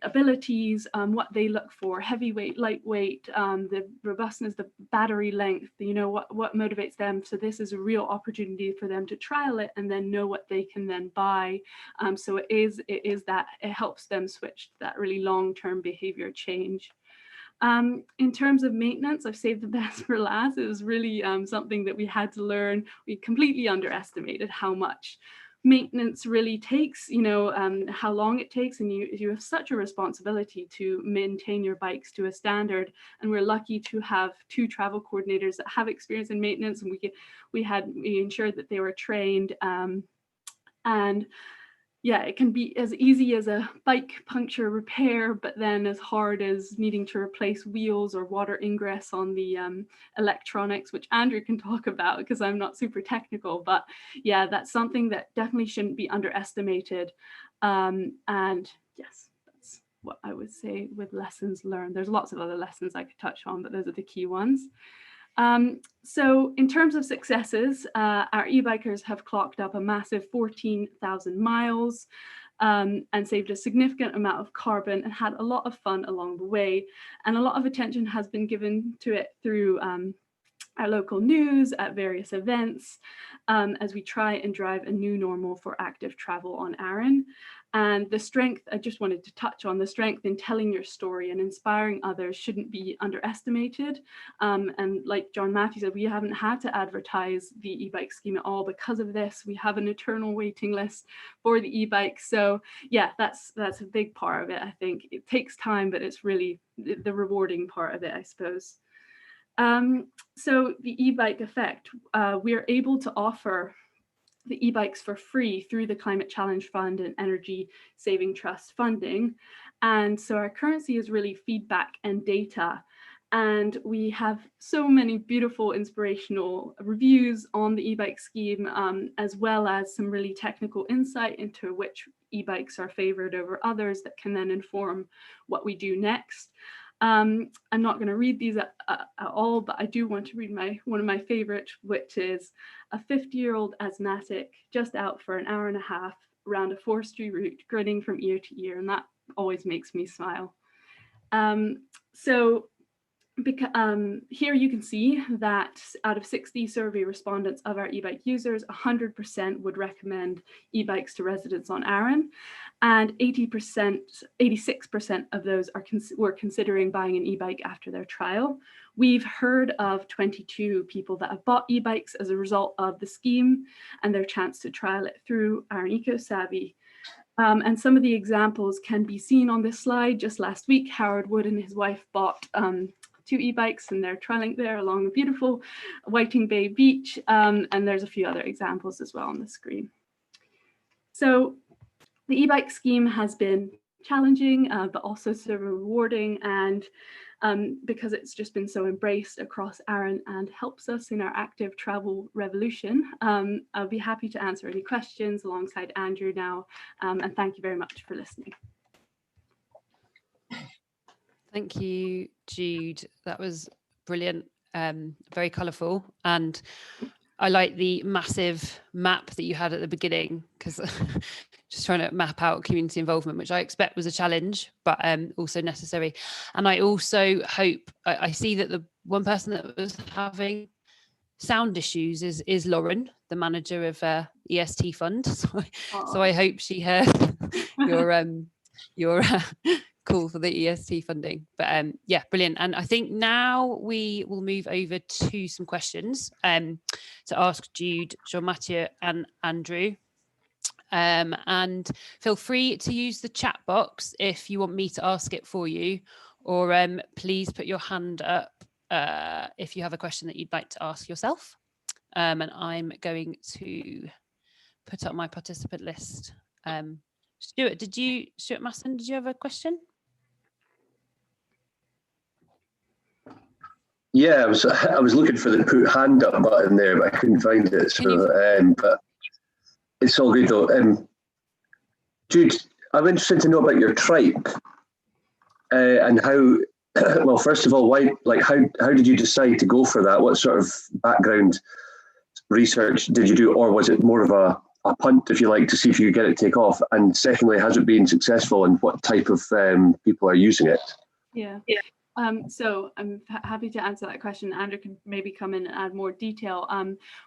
[SPEAKER 3] abilities, what they look for, heavyweight, lightweight, the robustness, the battery length, what motivates them. So this is a real opportunity for them to trial it and then know what they can then buy. So it helps them switch to that really long-term behavior change. In terms of maintenance, I've saved the best for last. It was really something that we had to learn. We completely underestimated how much maintenance really takes, how long it takes, and you have such a responsibility to maintain your bikes to a standard. And we're lucky to have 2 travel coordinators that have experience in maintenance, and we ensured that they were trained. And yeah, it can be as easy as a bike puncture repair, but then as hard as needing to replace wheels or water ingress on the electronics, which Andrew can talk about because I'm not super technical. But yeah, that's something that definitely shouldn't be underestimated. And yes, that's what I would say with lessons learned. There's lots of other lessons I could touch on, but those are the key ones. So in terms of successes, our e-bikers have clocked up a massive 14,000 miles and saved a significant amount of carbon and had a lot of fun along the way. And a lot of attention has been given to it through our local news, at various events, as we try and drive a new normal for active travel on Arran. And the strength, I just wanted to touch on, the strength in telling your story and inspiring others shouldn't be underestimated. And like John Matthew said, we haven't had to advertise the e-bike scheme at all because of this. We have an eternal waiting list for the e-bike. So yeah, that's a big part of it. I think it takes time, but it's really the rewarding part of it, I suppose. So the e-bike effect, we are able to offer the e-bikes for free through the Climate Challenge Fund and Energy Saving Trust funding. And so our currency is really feedback and data. And we have so many beautiful inspirational reviews on the e-bike scheme, as well as some really technical insight into which e-bikes are favored over others that can then inform what we do next. I'm not going to read these at all, but I do want to read one of my favorite, which is a 50-year-old asthmatic just out for an hour and a half around a forestry route, grinning from ear to ear, and that always makes me smile. Here you can see that out of 60 survey respondents of our e-bike users, 100% would recommend e-bikes to residents on Arran, and 86% of those were considering buying an e-bike after their trial. We've heard of 22 people that have bought e-bikes as a result of the scheme and their chance to trial it through Arran Eco-Savvy. And some of the examples can be seen on this slide. Just last week, Howard Wood and his wife bought 2 e-bikes and they're trialing there along the beautiful Whiting Bay beach. And there's a few other examples as well on the screen. So the e-bike scheme has been challenging, but also so rewarding. And because it's just been so embraced across Arran and helps us in our active travel revolution, I'll be happy to answer any questions alongside Andrew now. And thank you very much for listening.
[SPEAKER 1] Thank you, Jude. That was brilliant, very colourful. And I like the massive map that you had at the beginning, because just trying to map out community involvement, which I expect was a challenge, but also necessary. And I also hope, I see that the one person that was having sound issues is Lauren, the manager of EST Fund. So I hope she heard your call for the EST funding. But yeah, brilliant. And I think now we will move over to some questions to ask Jude, Jean-Mathieu and Andrew. And feel free to use the chat box if you want me to ask it for you, or please put your hand up if you have a question that you'd like to ask yourself. And I'm going to put up my participant list. Stuart Masson, did you have a question?
[SPEAKER 4] Yeah, I was looking for the put hand up button there, but I couldn't find it. So, but it's all good though. Jude, I'm interested to know about your trike and how. Well, first of all, why? Like, how did you decide to go for that? What sort of background research did you do, or was it more of a punt, if you like, to see if you could get it to take off? And secondly, has it been successful, and what type of people are using it?
[SPEAKER 3] Yeah. So I'm happy to answer that question. Andrew can maybe come in and add more detail.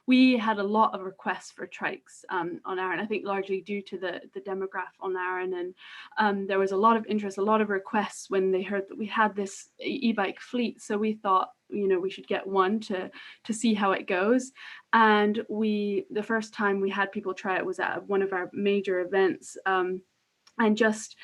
[SPEAKER 3] We had a lot of requests for trikes on Arran, I think largely due to the demograph on Arran, and there was a lot of interest, a lot of requests when they heard that we had this e-bike fleet. So we thought, we should get one to see how it goes. And the first time we had people try it was at one of our major events. And just,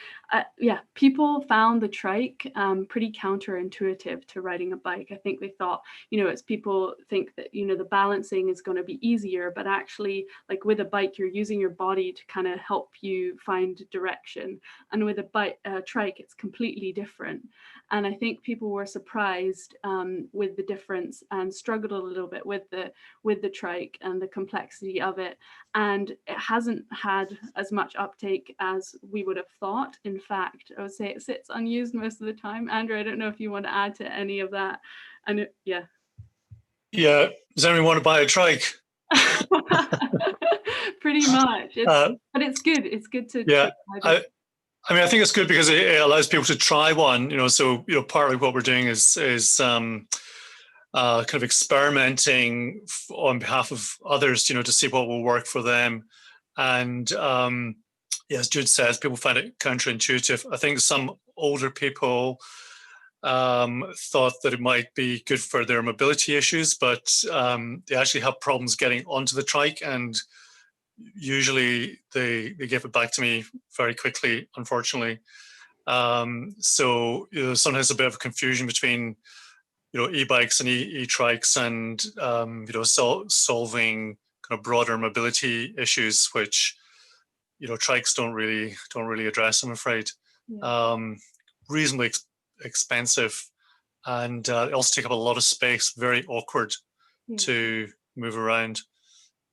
[SPEAKER 3] people found the trike pretty counterintuitive to riding a bike. I think they thought, as people think that, the balancing is going to be easier, but actually, like with a bike, you're using your body to kind of help you find direction. And with a trike, it's completely different. And I think people were surprised with the difference and struggled a little bit with the trike and the complexity of it. And it hasn't had as much uptake as we would have thought. In fact, I would say it sits unused most of the time. Andrew, I don't know if you want to add to any of that. And yeah.
[SPEAKER 5] Does anyone want to buy a trike?
[SPEAKER 3] Pretty much. But it's good. It's good to.
[SPEAKER 5] Yeah. I think it's good because it allows people to try one. So partly what we're doing is kind of experimenting on behalf of others, to see what will work for them. And as Jude says, people find it counterintuitive. I think some older people thought that it might be good for their mobility issues, but they actually have problems getting onto the trike, and usually they give it back to me very quickly, unfortunately. So sometimes a bit of confusion between e-bikes and e-trikes, and solving kind of broader mobility issues, which trikes don't really address, I'm afraid.
[SPEAKER 3] Yeah.
[SPEAKER 5] Reasonably expensive, and they also take up a lot of space, very awkward to move around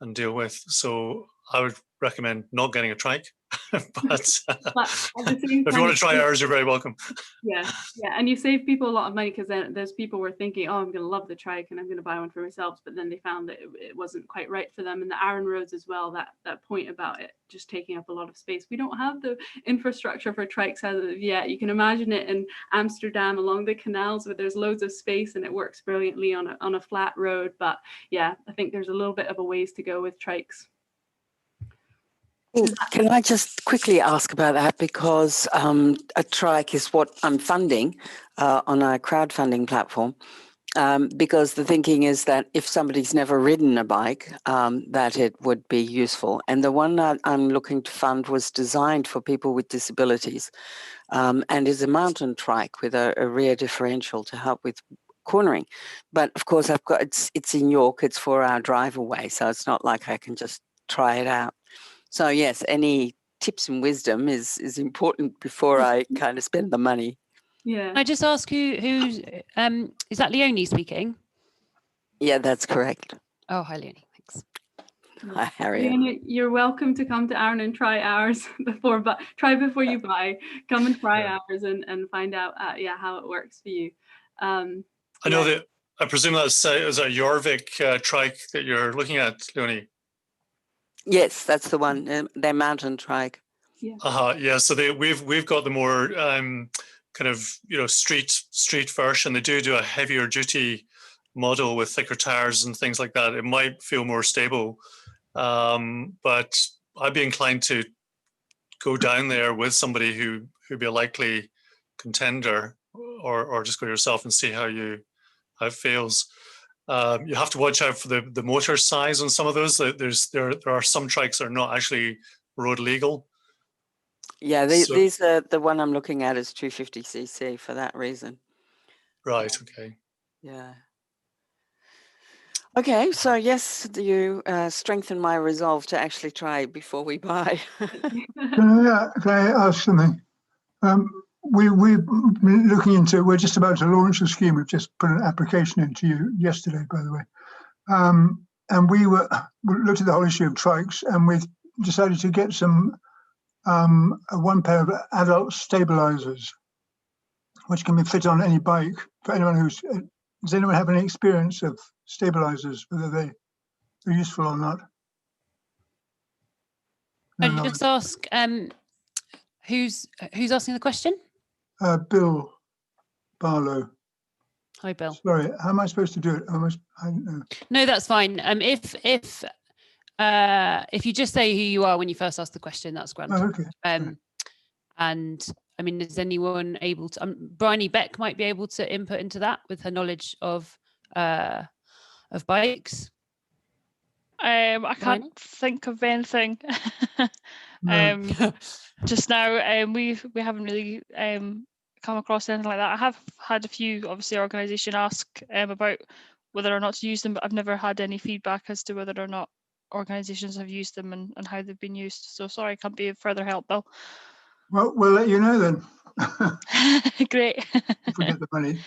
[SPEAKER 5] and deal with. So I would recommend not getting a trike, but
[SPEAKER 3] at the same
[SPEAKER 5] if you
[SPEAKER 3] time,
[SPEAKER 5] want to try ours, you're very welcome.
[SPEAKER 3] Yeah, and you save people a lot of money, because then there's people were thinking, oh, I'm going to love the trike and I'm going to buy one for myself, but then they found that it wasn't quite right for them. And the Aran roads as well, that point about it just taking up a lot of space. We don't have the infrastructure for trikes as of yet. You can imagine it in Amsterdam along the canals where there's loads of space and it works brilliantly on a flat road. But yeah, I think there's a little bit of a ways to go with trikes.
[SPEAKER 6] Can I just quickly ask about that? Because a trike is what I'm funding on a crowdfunding platform. Because the thinking is that if somebody's never ridden a bike, that it would be useful. And the one that I'm looking to fund was designed for people with disabilities, and is a mountain trike with a rear differential to help with cornering. But of course, it's in York, it's 4-hour drive away, so it's not like I can just try it out. So yes, any tips and wisdom is important before I kind of spend the money.
[SPEAKER 3] Yeah.
[SPEAKER 1] Can I just ask who's is that Leonie speaking?
[SPEAKER 6] Yeah, that's correct.
[SPEAKER 1] Oh, hi Leonie, thanks.
[SPEAKER 6] Hi, Harriet.
[SPEAKER 3] Leonie, you're welcome to come to Aran and try ours before you buy. Come and try ours and find out how it works for you. I
[SPEAKER 5] know that, I presume that's a Jorvik trike that you're looking at, Leonie.
[SPEAKER 6] Yes, that's the one. They're mountain trike.
[SPEAKER 3] Yeah.
[SPEAKER 5] Yeah. So we've got the more kind of street version. They do a heavier duty model with thicker tires and things like that. It might feel more stable, but I'd be inclined to go down there with somebody who'd be a likely contender, or just go yourself and see how it feels. You have to watch out for the motor size on some of those. There are some trikes that are not actually road legal.
[SPEAKER 6] Yeah, these are the one I'm looking at is 250cc for that reason.
[SPEAKER 5] Right. Okay.
[SPEAKER 6] Yeah. Okay, so yes, you strengthen my resolve to actually try before we buy.
[SPEAKER 7] Can I ask something? We've been looking into. We're just about to launch a scheme. We've just put an application into you yesterday, by the way. And we looked at the whole issue of trikes, and we decided to get one pair of adult stabilizers, which can be fit on any bike. For anyone does anyone have any experience of stabilizers, whether they are useful or not?
[SPEAKER 1] Can I just ask who's asking the question?
[SPEAKER 7] Bill Barlow.
[SPEAKER 1] Hi, Bill.
[SPEAKER 7] Sorry, how am I supposed to do it? I don't know.
[SPEAKER 1] No, that's fine. If you just say who you are when you first ask the question, that's grand.
[SPEAKER 7] Oh, okay.
[SPEAKER 1] And I mean, is anyone able to? Bryony Beck might be able to input into that with her knowledge of bikes.
[SPEAKER 8] I can't think of anything. Just now, we haven't really come across anything like that. I have had a few, obviously, organisation ask about whether or not to use them, but I've never had any feedback as to whether or not organisations have used them and how they've been used. So sorry, I can't be of further help, Bill.
[SPEAKER 7] Well, we'll let you know then.
[SPEAKER 8] Great.
[SPEAKER 7] If we get the money.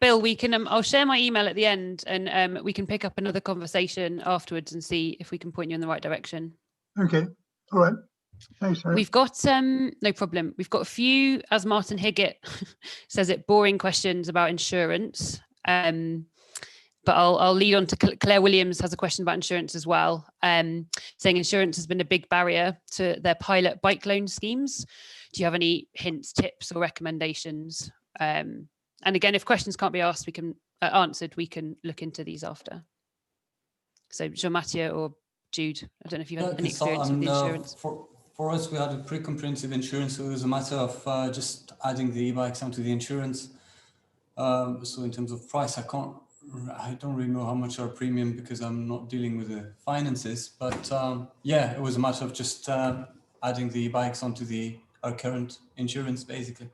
[SPEAKER 1] Bill, we can. I'll share my email at the end, and we can pick up another conversation afterwards and see if we can point you in the right direction.
[SPEAKER 7] Okay. All right. Thanks.
[SPEAKER 1] We've got no problem. We've got a few, as Martin Higgett says it, boring questions about insurance. But I'll lead on to Claire Williams has a question about insurance as well, saying insurance has been a big barrier to their pilot bike loan schemes. Do you have any hints, tips or recommendations? And again, if questions can't be asked, we can answered, we can look into these after. So Jean-Mathieu or Jude, I don't know if you've had any experience with the insurance.
[SPEAKER 2] For us, we had a pretty comprehensive insurance, so it was a matter of just adding the e-bikes onto the insurance. So in terms of price, I don't really know how much our premium, because I'm not dealing with the finances, but yeah, it was a matter of just adding the e-bikes onto our current insurance, basically.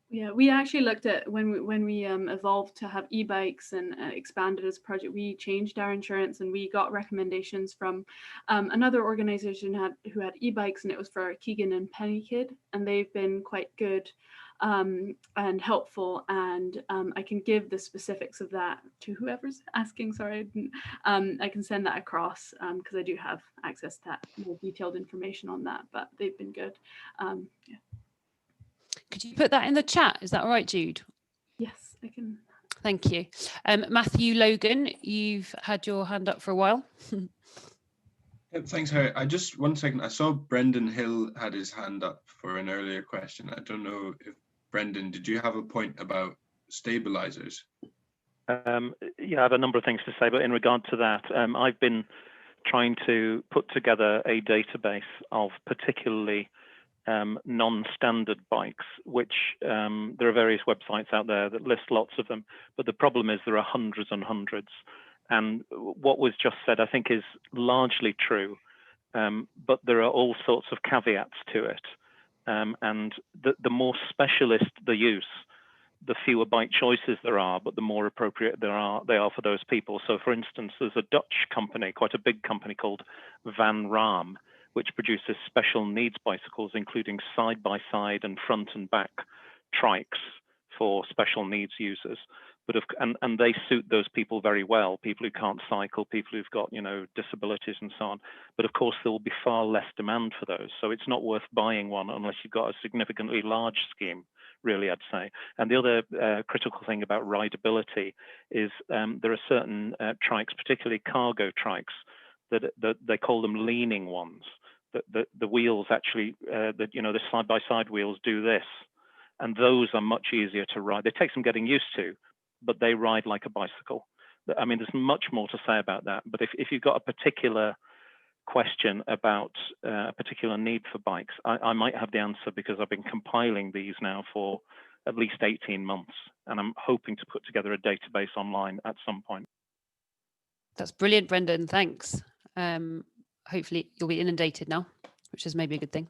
[SPEAKER 3] Yeah, we actually looked at when we evolved to have e-bikes and expanded as a project, we changed our insurance, and we got recommendations from another organization who had e-bikes, and it was for Keegan and Penny Kid, and they've been quite good and helpful, and I can give the specifics of that to whoever's asking. Sorry, I can send that across because I do have access to that more detailed information on that, but they've been good. Yeah.
[SPEAKER 1] Could you put that in the chat? Is that all right, Jude?
[SPEAKER 3] Yes, I can.
[SPEAKER 1] Thank you. Matthew Logan, you've had your hand up for a while.
[SPEAKER 9] Yeah, thanks, Harry. I just, 1 second, I saw Brendan Hill had his hand up for an earlier question. I don't know if, Brendan, did you have a point about stabilizers?
[SPEAKER 10] Yeah, I have a number of things to say, but in regard to that, I've been trying to put together a database of particularly non-standard bikes, which there are various websites out there that list lots of them, but the problem is there are hundreds and hundreds. And what was just said, I think, is largely true, but there are all sorts of caveats to it. And the more specialist the use, the fewer bike choices there are, but the more appropriate they are for those people. So, for instance, there's a Dutch company, quite a big company called Van Raam, which produces special needs bicycles, including side-by-side and front and back trikes for special needs users. But and they suit those people very well, people who can't cycle, people who've got, disabilities and so on. But of course, there will be far less demand for those. So it's not worth buying one unless you've got a significantly large scheme, really, I'd say. And the other critical thing about rideability is there are certain trikes, particularly cargo trikes, that they call them leaning ones. The wheels actually, the side-by-side wheels do this. And those are much easier to ride. They take some getting used to, but they ride like a bicycle. I mean, there's much more to say about that. But if you've got a particular question about a particular need for bikes, I might have the answer, because I've been compiling these now for at least 18 months. And I'm hoping to put together a database online at some point.
[SPEAKER 1] That's brilliant, Brendan. Thanks. Hopefully you'll be inundated now, which is maybe a good thing.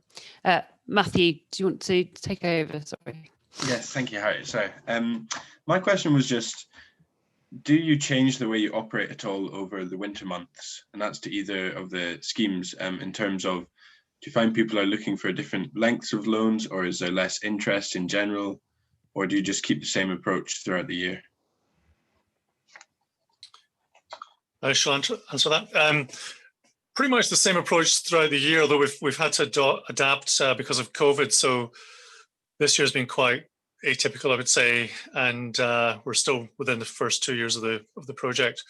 [SPEAKER 1] Matthew, do you want to take over? Sorry.
[SPEAKER 9] Yes, thank you, Harry. So my question was just, do you change the way you operate at all over the winter months? And that's to either of the schemes in terms of, do you find people are looking for different lengths of loans, or is there less interest in general? Or do you just keep the same approach throughout the year?
[SPEAKER 5] I shall answer that. Pretty much the same approach throughout the year, although we've had to adapt because of COVID. So this year's been quite atypical, I would say, and we're still within the first 2 years of the project.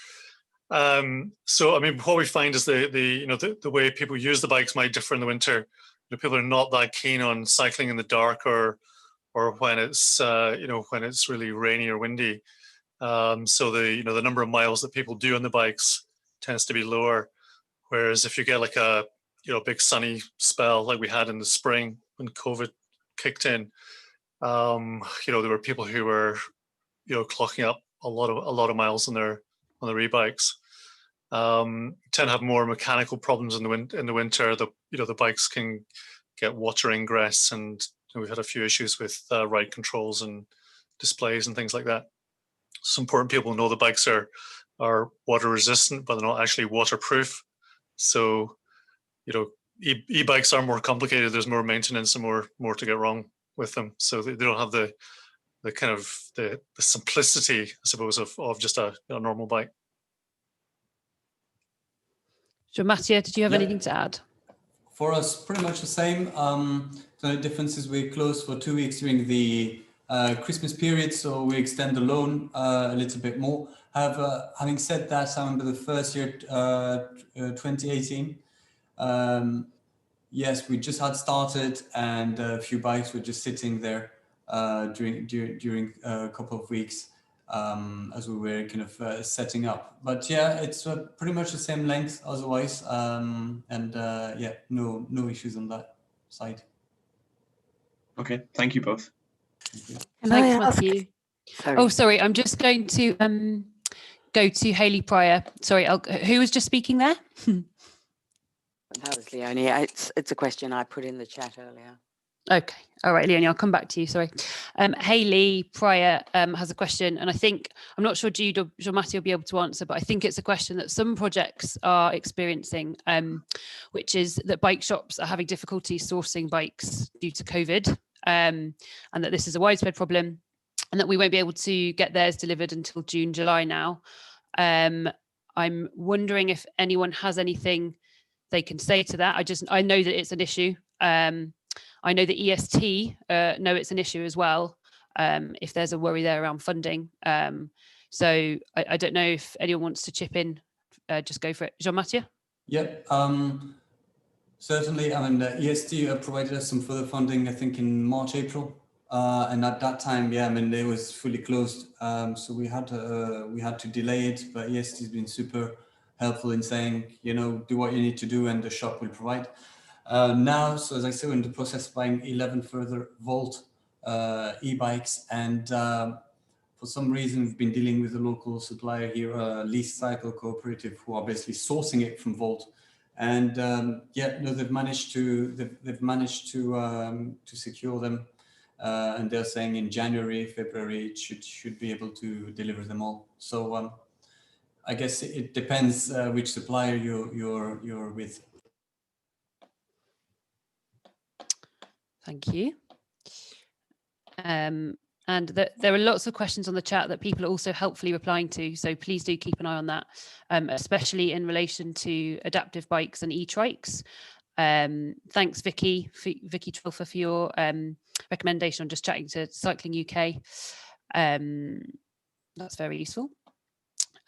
[SPEAKER 5] So I mean, what we find is the way people use the bikes might differ in the winter. People are not that keen on cycling in the dark or when it's when it's really rainy or windy. So the number of miles that people do on the bikes tends to be lower. Whereas if you get like a big sunny spell like we had in the spring when COVID kicked in, there were people who were clocking up a lot of miles on their e-bikes. Tend to have more mechanical problems in the winter. The bikes can get water ingress, and we've had a few issues with ride controls and displays and things like that. It's important people know the bikes are water resistant, but they're not actually waterproof. So, e-bikes are more complicated. There's more maintenance and more to get wrong with them. So they don't have the kind of the simplicity, I suppose, of just a normal bike.
[SPEAKER 1] Jean-Mathieu, did you have anything to add?
[SPEAKER 2] For us, pretty much the same. The difference is we're closed for 2 weeks during the Christmas period, so we extend the loan a little bit more. Having said that, I remember the first year, 2018. Yes, we just had started, and a few bikes were just sitting there during a couple of weeks. as we were kind of setting up. But yeah, it's pretty much the same length otherwise, and yeah, no issues on that side.
[SPEAKER 9] Okay, thank you both.
[SPEAKER 2] Thank you.
[SPEAKER 1] Thanks, Matthew.
[SPEAKER 6] Sorry.
[SPEAKER 1] Oh, sorry, I'm just going to go to Hayley Pryor. Sorry, who was just speaking there?
[SPEAKER 6] That was Leonie. It's a question I put in the chat earlier.
[SPEAKER 1] Okay. All right, Leonie, I'll come back to you. Sorry. Hayley Pryor has a question, and I think, I'm not sure Jude or Jean-Mathieu will be able to answer, but I think it's a question that some projects are experiencing, which is that bike shops are having difficulty sourcing bikes due to COVID, and that this is a widespread problem, and that we won't be able to get theirs delivered until June, July now. I'm wondering if anyone has anything they can say to that. I know that it's an issue. I know that EST know it's an issue as well, if there's a worry there around funding. So I don't know if anyone wants to chip in. Just go for it. Jean-Mathieu?
[SPEAKER 2] Yeah, certainly. I mean, EST provided us some further funding, I think, in March, April. And at that time, yeah, I mean, it was fully closed. So we had to delay it, but EST has been super helpful in saying, you know, do what you need to do and the shop will provide. Now, so as I say, we're in the process of buying 11 further Volt e-bikes, and for some reason we've been dealing with a local supplier here, Lease Cycle Cooperative, who are basically sourcing it from Volt. And yeah, no, they've managed to secure them, and they're saying in January, February it should be able to deliver them all. So I guess it depends which supplier you're with.
[SPEAKER 1] Thank you. And there are lots of questions on the chat that people are also helpfully replying to, so please do keep an eye on that, especially in relation to adaptive bikes and e-trikes. Thanks, Vicky Trulfer, for your recommendation on just chatting to Cycling UK. That's very useful.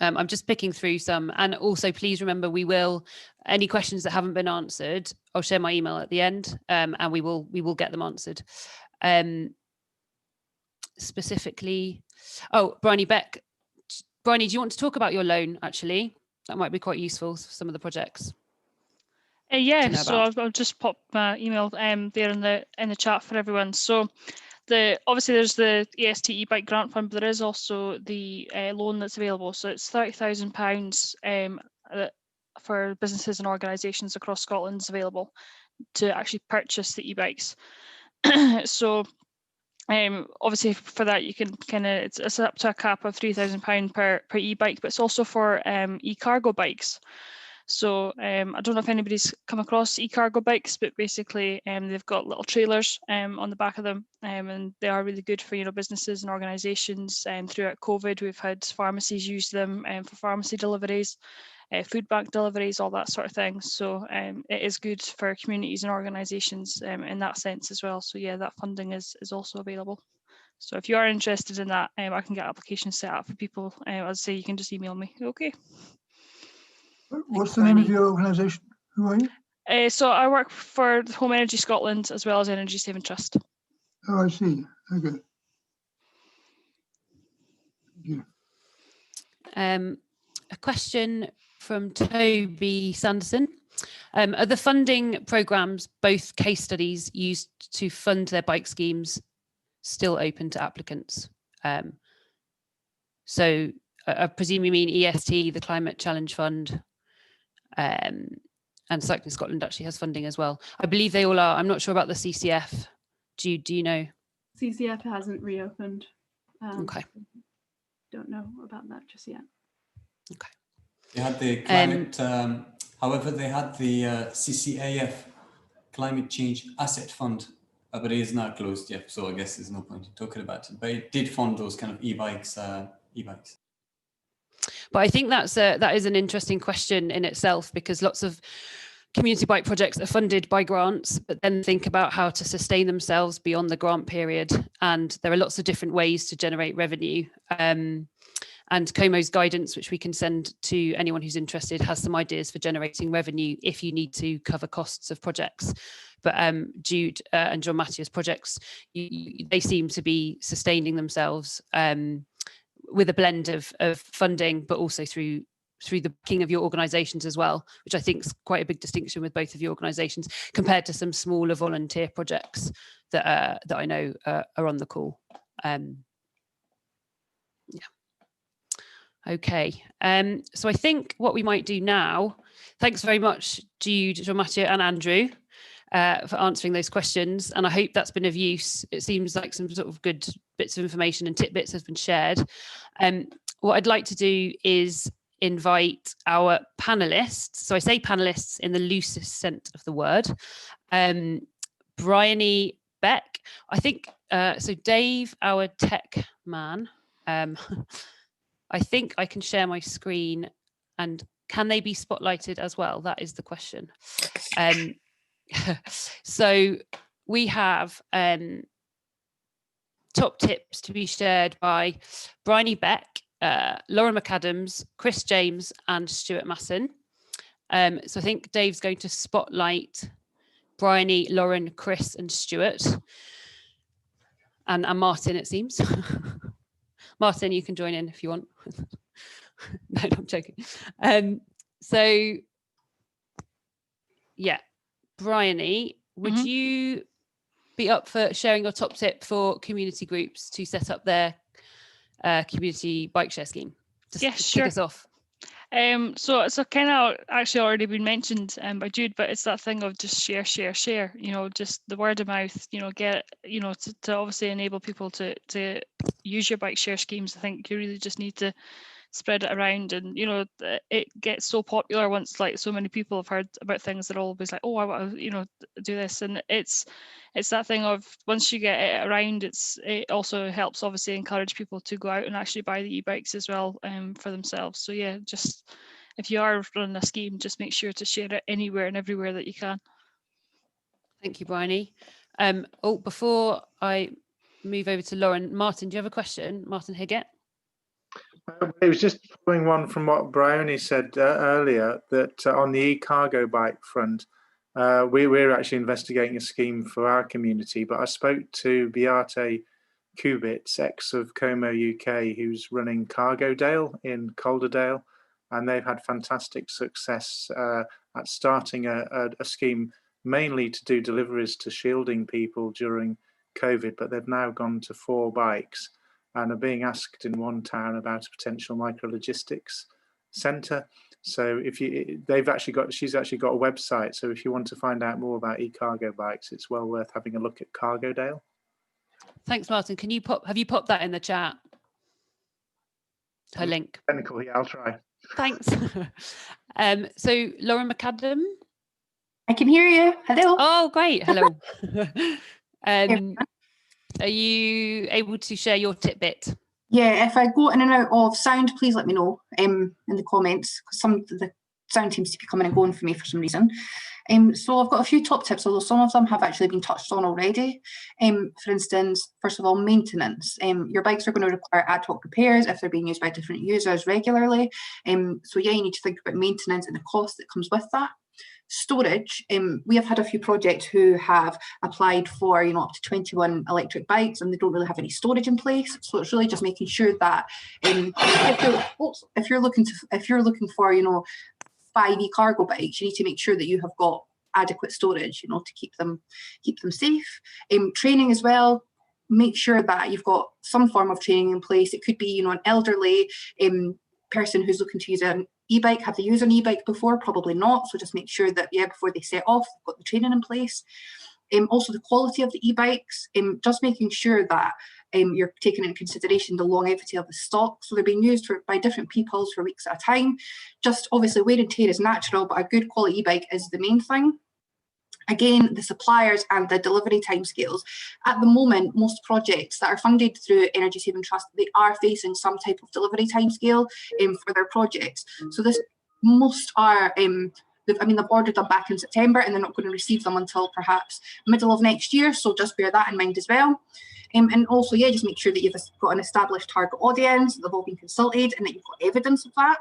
[SPEAKER 1] I'm just picking through some, and also please remember, any questions that haven't been answered, I'll share my email at the end, and we will get them answered. Specifically, Bryony Beck. Bryony, do you want to talk about your loan, actually? That might be quite useful for some of the projects.
[SPEAKER 8] Yeah, so I'll just pop my email there in the chat for everyone. So obviously there's the EST e-bike grant fund, but there is also the loan that's available. So it's £30,000 for businesses and organisations across Scotland is available to actually purchase the e-bikes. So obviously for that you can it's up to a cap of £3,000 per e-bike, but it's also for e-cargo bikes. So I don't know if anybody's come across e-cargo bikes, but basically they've got little trailers on the back of them, and they are really good for businesses and organisations. Throughout COVID, we've had pharmacies use them for pharmacy deliveries, food bank deliveries, all that sort of thing. So it is good for communities and organisations in that sense as well. So yeah, that funding is also available. So if you are interested in that, I can get applications set up for people. As I say, you can just email me. Okay.
[SPEAKER 7] What's the name of your organisation? Who are you?
[SPEAKER 8] So I work for Home Energy Scotland as well as Energy Saving Trust.
[SPEAKER 7] Oh, I see. Okay. Thank you.
[SPEAKER 1] A question from Toby Sanderson. Are the funding programmes, both case studies used to fund their bike schemes, still open to applicants? So I presume you mean EST, the Climate Challenge Fund, and Cycling Scotland actually has funding as well. I believe they all are. I'm not sure about the CCF. Do you know?
[SPEAKER 3] CCF hasn't reopened.
[SPEAKER 1] Okay.
[SPEAKER 3] Don't know about that just yet.
[SPEAKER 1] Okay.
[SPEAKER 2] They had the climate, however, they had the CCAF, Climate Change Asset Fund, but it is now closed, yeah, so I guess there's no point in talking about it. But it did fund those kind of e-bikes.
[SPEAKER 1] But I think that is an interesting question in itself, because lots of community bike projects are funded by grants, but then think about how to sustain themselves beyond the grant period. And there are lots of different ways to generate revenue. And Como's guidance, which we can send to anyone who's interested, has some ideas for generating revenue if you need to cover costs of projects. But Jude and Jean-Mathieu's projects, they seem to be sustaining themselves with a blend of funding, but also through the backing of your organisations as well, which I think is quite a big distinction with both of your organisations compared to some smaller volunteer projects that I know are on the call. Okay, so I think what we might do now, thanks very much, Jude, Jean-Mathieu and Andrew, for answering those questions. And I hope that's been of use. It seems like some sort of good bits of information and tidbits have been shared. What I'd like to do is invite our panelists. So I say panelists in the loosest sense of the word. Bryony Beck, I think, so Dave, our tech man, I think I can share my screen, and can they be spotlighted as well? That is the question. So we have top tips to be shared by Bryony Beck, Lauren McAdams, Chris James, and Stuart Masson. So I think Dave's going to spotlight Bryony, Lauren, Chris, and Stuart, and Martin, it seems. Martin, you can join in if you want. No, I'm joking. So, yeah, Bryony, would you be up for sharing your top tip for community groups to set up their community bike share scheme? Just
[SPEAKER 8] yeah, sure.
[SPEAKER 1] Kick us off.
[SPEAKER 8] So kind of actually already been mentioned by Jude, but it's that thing of just share, just the word of mouth, get, to obviously enable people to use your bike share schemes. I think you really just need to spread it around, and it gets so popular once like so many people have heard about things. They're always like, oh, I want to do this, and it's that thing of once you get it around, it also helps obviously encourage people to go out and actually buy the e-bikes as well for themselves. So yeah, just if you are running a scheme, just make sure to share it anywhere and everywhere that you can.
[SPEAKER 1] Thank you, Bryony. Before I move over to Lauren, Martin, do you have a question? Martin Higgett.
[SPEAKER 11] It was just following one from what Bryony said earlier, that on the e-cargo bike front, we're actually investigating a scheme for our community, but I spoke to Beate Kubitz, ex of Como UK, who's running Cargodale in Calderdale, and they've had fantastic success at starting a scheme mainly to do deliveries to shielding people during COVID, but they've now gone to 4 bikes and are being asked in one town about a potential micrologistics centre. So she's actually got a website. So if you want to find out more about e-cargo bikes, it's well worth having a look at Cargodale.
[SPEAKER 1] Thanks, Martin. Have you popped that in the chat? Her link.
[SPEAKER 11] Technical, yeah, I'll try.
[SPEAKER 1] Thanks. So Lauren McAdam.
[SPEAKER 12] I can hear you. Hello.
[SPEAKER 1] Oh, great. Hello. Are you able to share your tidbit?
[SPEAKER 12] Yeah, if I go in and out of sound, please let me know in the comments, because some of the sound seems to be coming and going for me for some reason. So I've got a few top tips, although some of them have actually been touched on already. For instance, first of all, maintenance. Your bikes are going to require ad hoc repairs if they're being used by different users regularly. So yeah, you need to think about maintenance and the cost that comes with that. Storage, we have had a few projects who have applied for up to 21 electric bikes, and they don't really have any storage in place. So it's really just making sure that if you're looking for 5 e-cargo bikes, you need to make sure that you have got adequate storage, to keep them safe. Training as well. Make sure that you've got some form of training in place. It could be an elderly person who's looking to use an e-bike. Have they used an e-bike before? Probably not. So just make sure that before they set off, they've got the training in place. Also the quality of the e-bikes, just making sure that you're taking into consideration the longevity of the stock. So they're being used by different people for weeks at a time. Just obviously wear and tear is natural, but a good quality e-bike is the main thing. Again, the suppliers and the delivery timescales. At the moment, most projects that are funded through Energy Saving Trust, they are facing some type of delivery timescale for their projects. So most are, they've ordered them back in September, and they're not going to receive them until perhaps middle of next year. So just bear that in mind as well. And also, just make sure that you've got an established target audience, they've all been consulted, and that you've got evidence of that.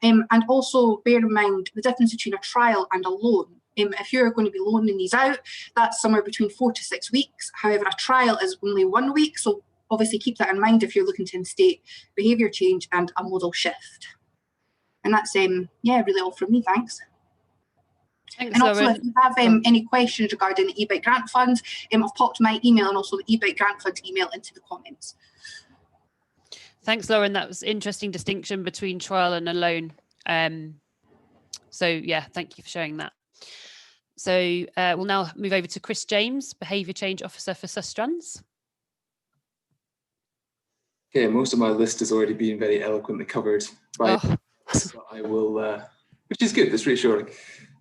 [SPEAKER 12] And also bear in mind the difference between a trial and a loan. If you're going to be loaning these out, that's somewhere between 4 to 6 weeks. However, a trial is only 1 week. So obviously keep that in mind if you're looking to instate behaviour change and a model shift. And that's yeah, really all from me. Thanks.
[SPEAKER 1] Thanks,
[SPEAKER 12] and also,
[SPEAKER 1] Lauren.
[SPEAKER 12] if you have any questions regarding the e-bike grant fund, I've popped my email and also the e-bike grant fund email into the comments.
[SPEAKER 1] Thanks, Lauren. That was interesting distinction between trial and a loan. So yeah, thank you for sharing that. So we'll now move over to Chris James, Behaviour Change Officer for Sustrans.
[SPEAKER 13] Okay, most of my list has already been very eloquently covered by but I will, which is good, that's reassuring.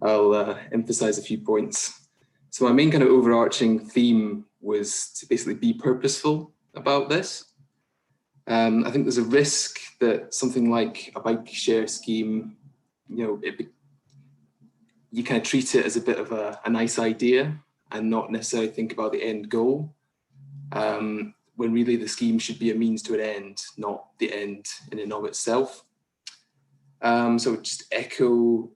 [SPEAKER 13] I'll emphasize a few points. So my main kind of overarching theme was to basically be purposeful about this. I think there's a risk that something like a bike share scheme, you kind of treat it as a bit of a nice idea and not necessarily think about the end goal, when really the scheme should be a means to an end, not the end in and of itself. So just echo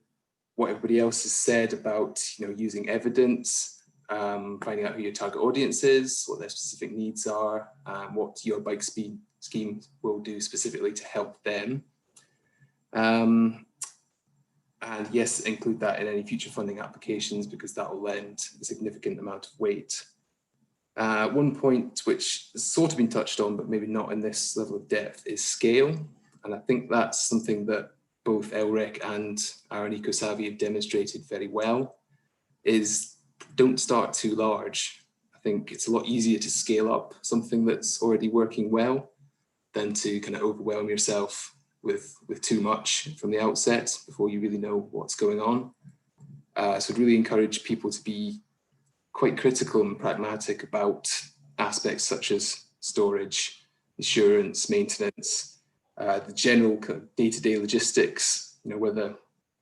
[SPEAKER 13] what everybody else has said about using evidence, finding out who your target audience is, what their specific needs are, what your bike scheme will do specifically to help them. And yes, include that in any future funding applications because that will lend a significant amount of weight. One point which has sort of been touched on, but maybe not in this level of depth, is scale. And I think that's something that both LREC and Aaron EcoSavvy have demonstrated very well, is don't start too large. I think it's a lot easier to scale up something that's already working well than to kind of overwhelm yourself with too much from the outset before you really know what's going on. So I'd really encourage people to be quite critical and pragmatic about aspects such as storage, insurance, maintenance, the general day-to-day logistics,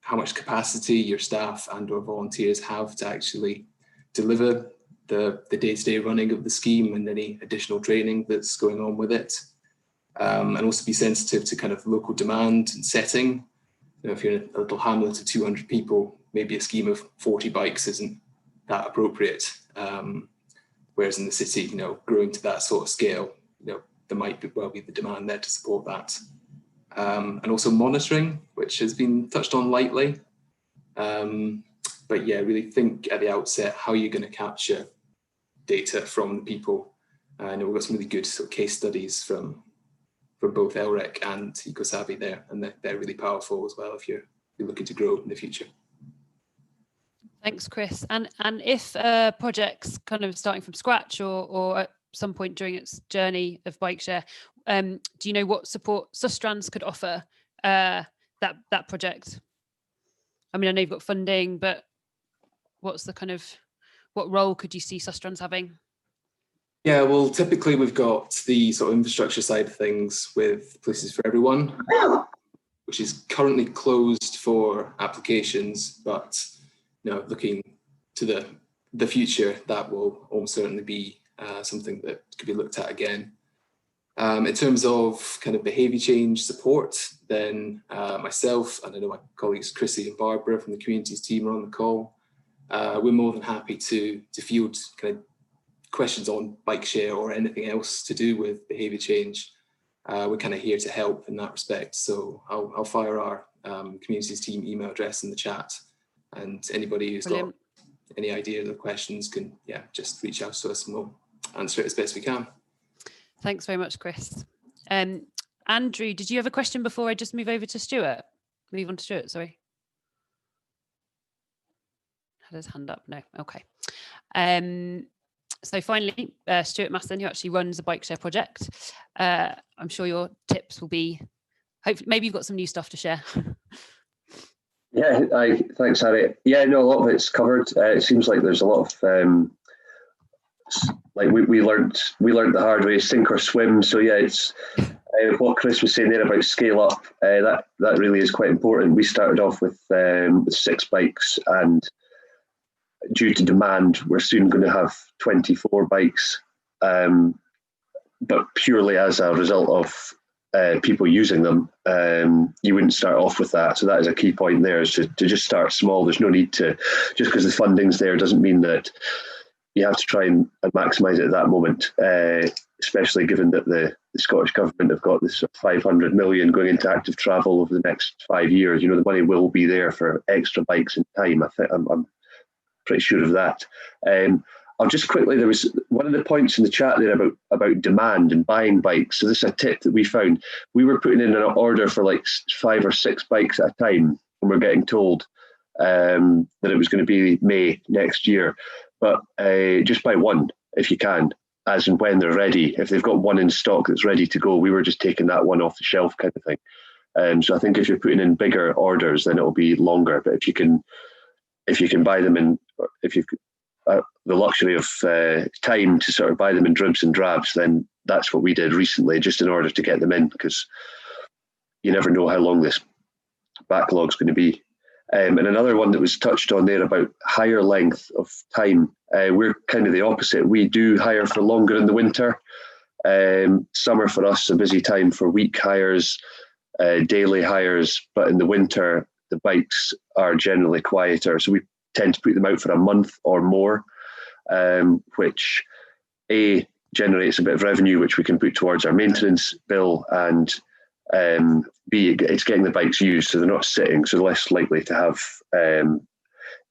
[SPEAKER 13] how much capacity your staff and or volunteers have to actually deliver the day-to-day running of the scheme and any additional training that's going on with it. And also be sensitive to kind of local demand and setting. If you're in a little hamlet of 200 people, maybe a scheme of 40 bikes isn't that appropriate. Whereas in the city, growing to that sort of scale, there might well be the demand there to support that. And also monitoring, which has been touched on lightly. But yeah, really think at the outset how you're going to capture data from the people. I know we've got some really good sort of case studies from both LREC and EcoSavvy there, and they're really powerful as well if you're looking to grow in the future.
[SPEAKER 1] Thanks, Chris. And if a project's kind of starting from scratch or at some point during its journey of bike share, do you know what support Sustrans could offer that project? I mean, I know you've got funding, but what role could you see Sustrans having?
[SPEAKER 13] Yeah, well, typically we've got the sort of infrastructure side of things with Places for Everyone, which is currently closed for applications, but looking to the future, that will almost certainly be something that could be looked at again. In terms of kind of behaviour change support, then myself and I know my colleagues Chrissy and Barbara from the communities team are on the call. We're more than happy to field kind of questions on bike share or anything else to do with behaviour change. We're kind of here to help in that respect. So I'll fire our communities team email address in the chat, and anybody who's got any idea of the questions can just reach out to us and we'll answer it as best we can.
[SPEAKER 1] Thanks very much, Chris. Andrew, did you have a question before I just move over to Stuart? Move on to Stuart, sorry. Had his hand up, no, okay. So finally, Stuart Masson, who actually runs the bike share project. I'm sure your tips will be, hopefully, maybe you've got some new stuff to share.
[SPEAKER 4] Yeah, thanks, Harry. Yeah, no, a lot of it's covered. It seems like there's a lot of, like we learned the hard way, sink or swim. So yeah, it's what Chris was saying there about scale up. That really is quite important. We started off with 6 bikes, and due to demand, we're soon going to have 24 bikes, but purely as a result of people using them. You wouldn't start off with that. So that is a key point there, is to just start small. There's no need to, just because the funding's there doesn't mean that you have to try and maximise it at that moment. especially given that the Scottish Government have got this 500 million going into active travel over the next 5 years. The money will be there for extra bikes in time. I'm pretty sure of that. I'll just quickly, there was one of the points in the chat there about demand and buying bikes. So this is a tip that we found. We were putting in an order for like 5 or 6 bikes at a time, and we're getting told that it was going to be May next year. But just buy one if you can, as and when they're ready. If they've got one in stock that's ready to go, we were just taking that one off the shelf kind of thing. So I think if you're putting in bigger orders, then it'll be longer. But if you can buy them in, if you've the luxury of time to sort of buy them in dribs and drabs, then that's what we did recently, just in order to get them in, because you never know how long this backlog's going to be. And another one that was touched on there about higher length of time, we're kind of the opposite. We do hire for longer in the winter. Summer for us, a busy time for week hires, daily hires, but in the winter, the bikes are generally quieter. So we tend to put them out for a month or more, which A, generates a bit of revenue, which we can put towards our maintenance bill, and B, it's getting the bikes used, so they're not sitting, so they're less likely to have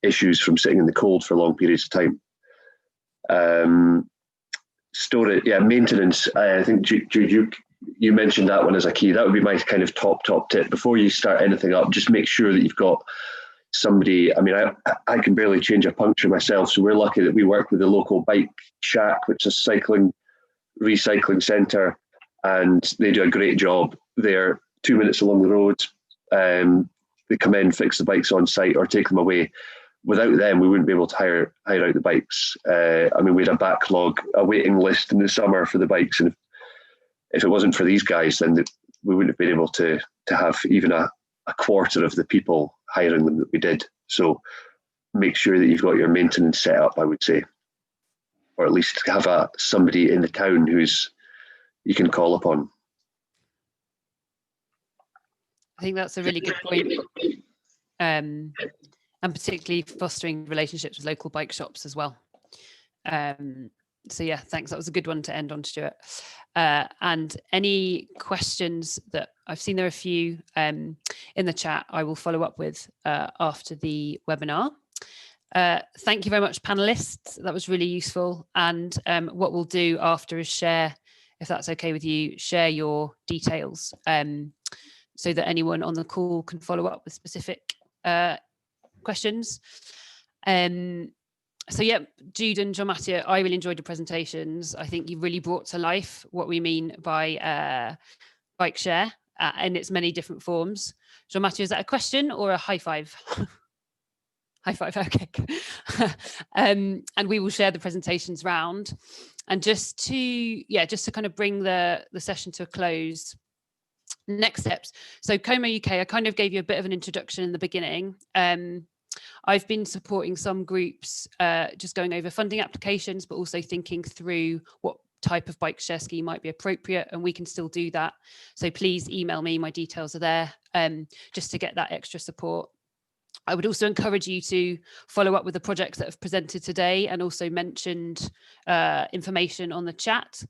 [SPEAKER 4] issues from sitting in the cold for long periods of time. Storage, maintenance. I think Jude, you mentioned that one as a key. That would be my kind of top tip. Before you start anything up, just make sure that you've got somebody. I mean, I can barely change a puncture myself, so we're lucky that we work with the local bike shack, which is a cycling recycling centre, and they do a great job. They're 2 minutes along the road. They come in, fix the bikes on site, or take them away. Without them, we wouldn't be able to hire out the bikes. I mean, we had a backlog, a waiting list in the summer for the bikes, and if it wasn't for these guys, then we wouldn't have been able to have even a quarter of the people hiring them that we did. So make sure that you've got your maintenance set up, I would say, or at least have somebody in the town who's you can call upon.
[SPEAKER 1] I think that's a really good point, and particularly fostering relationships with local bike shops as well. So yeah, thanks. That was a good one to end on, Stuart. And any questions that I've seen, there are a few in the chat, I will follow up with after the webinar. Thank you very much, panelists. That was really useful. And what we'll do after is share, if that's okay with you, share your details so that anyone on the call can follow up with specific questions. So yeah, Jude and Jean-Mathieu, I really enjoyed the presentations. I think you really brought to life what we mean by bike share in its many different forms. Jean-Mathieu, is that a question or a high five? High five, okay. And we will share the presentations round. And just to kind of bring the session to a close, next steps. So Como UK, I kind of gave you a bit of an introduction in the beginning. I've been supporting some groups, just going over funding applications, but also thinking through what type of bike share scheme might be appropriate, and we can still do that. So please email me, my details are there, just to get that extra support. I would also encourage you to follow up with the projects that have presented today and also mentioned information on the chat.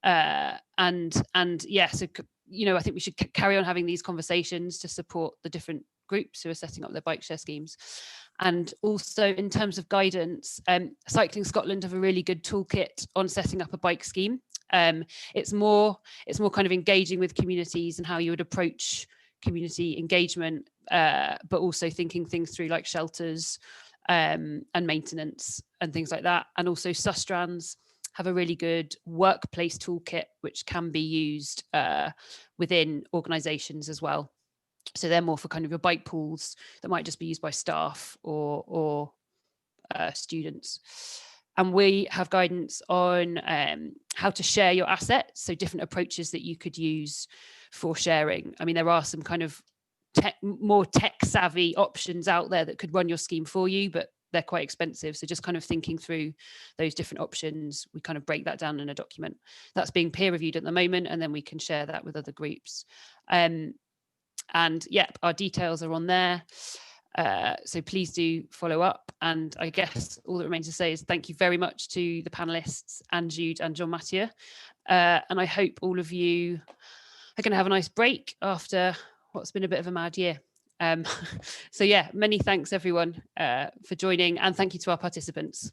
[SPEAKER 1] And yeah, so, I think we should carry on having these conversations to support the different groups who are setting up their bike share schemes. And also in terms of guidance, Cycling Scotland have a really good toolkit on setting up a bike scheme. It's more kind of engaging with communities and how you would approach community engagement, but also thinking things through like shelters and maintenance and things like that. And also Sustrans have a really good workplace toolkit, which can be used within organisations as well. So they're more for kind of your bike pools that might just be used by staff or students. And we have guidance on how to share your assets, so different approaches that you could use for sharing. I mean, there are some kind of more tech savvy options out there that could run your scheme for you, but they're quite expensive. So just kind of thinking through those different options, we kind of break that down in a document that's being peer reviewed at the moment, and then we can share that with other groups. And yep, our details are on there. So please do follow up. And I guess all that remains to say is thank you very much to the panelists and Jude and Jean-Mathieu. And I hope all of you are going to have a nice break after what's been a bit of a mad year. So yeah, many thanks everyone for joining, and thank you to our participants.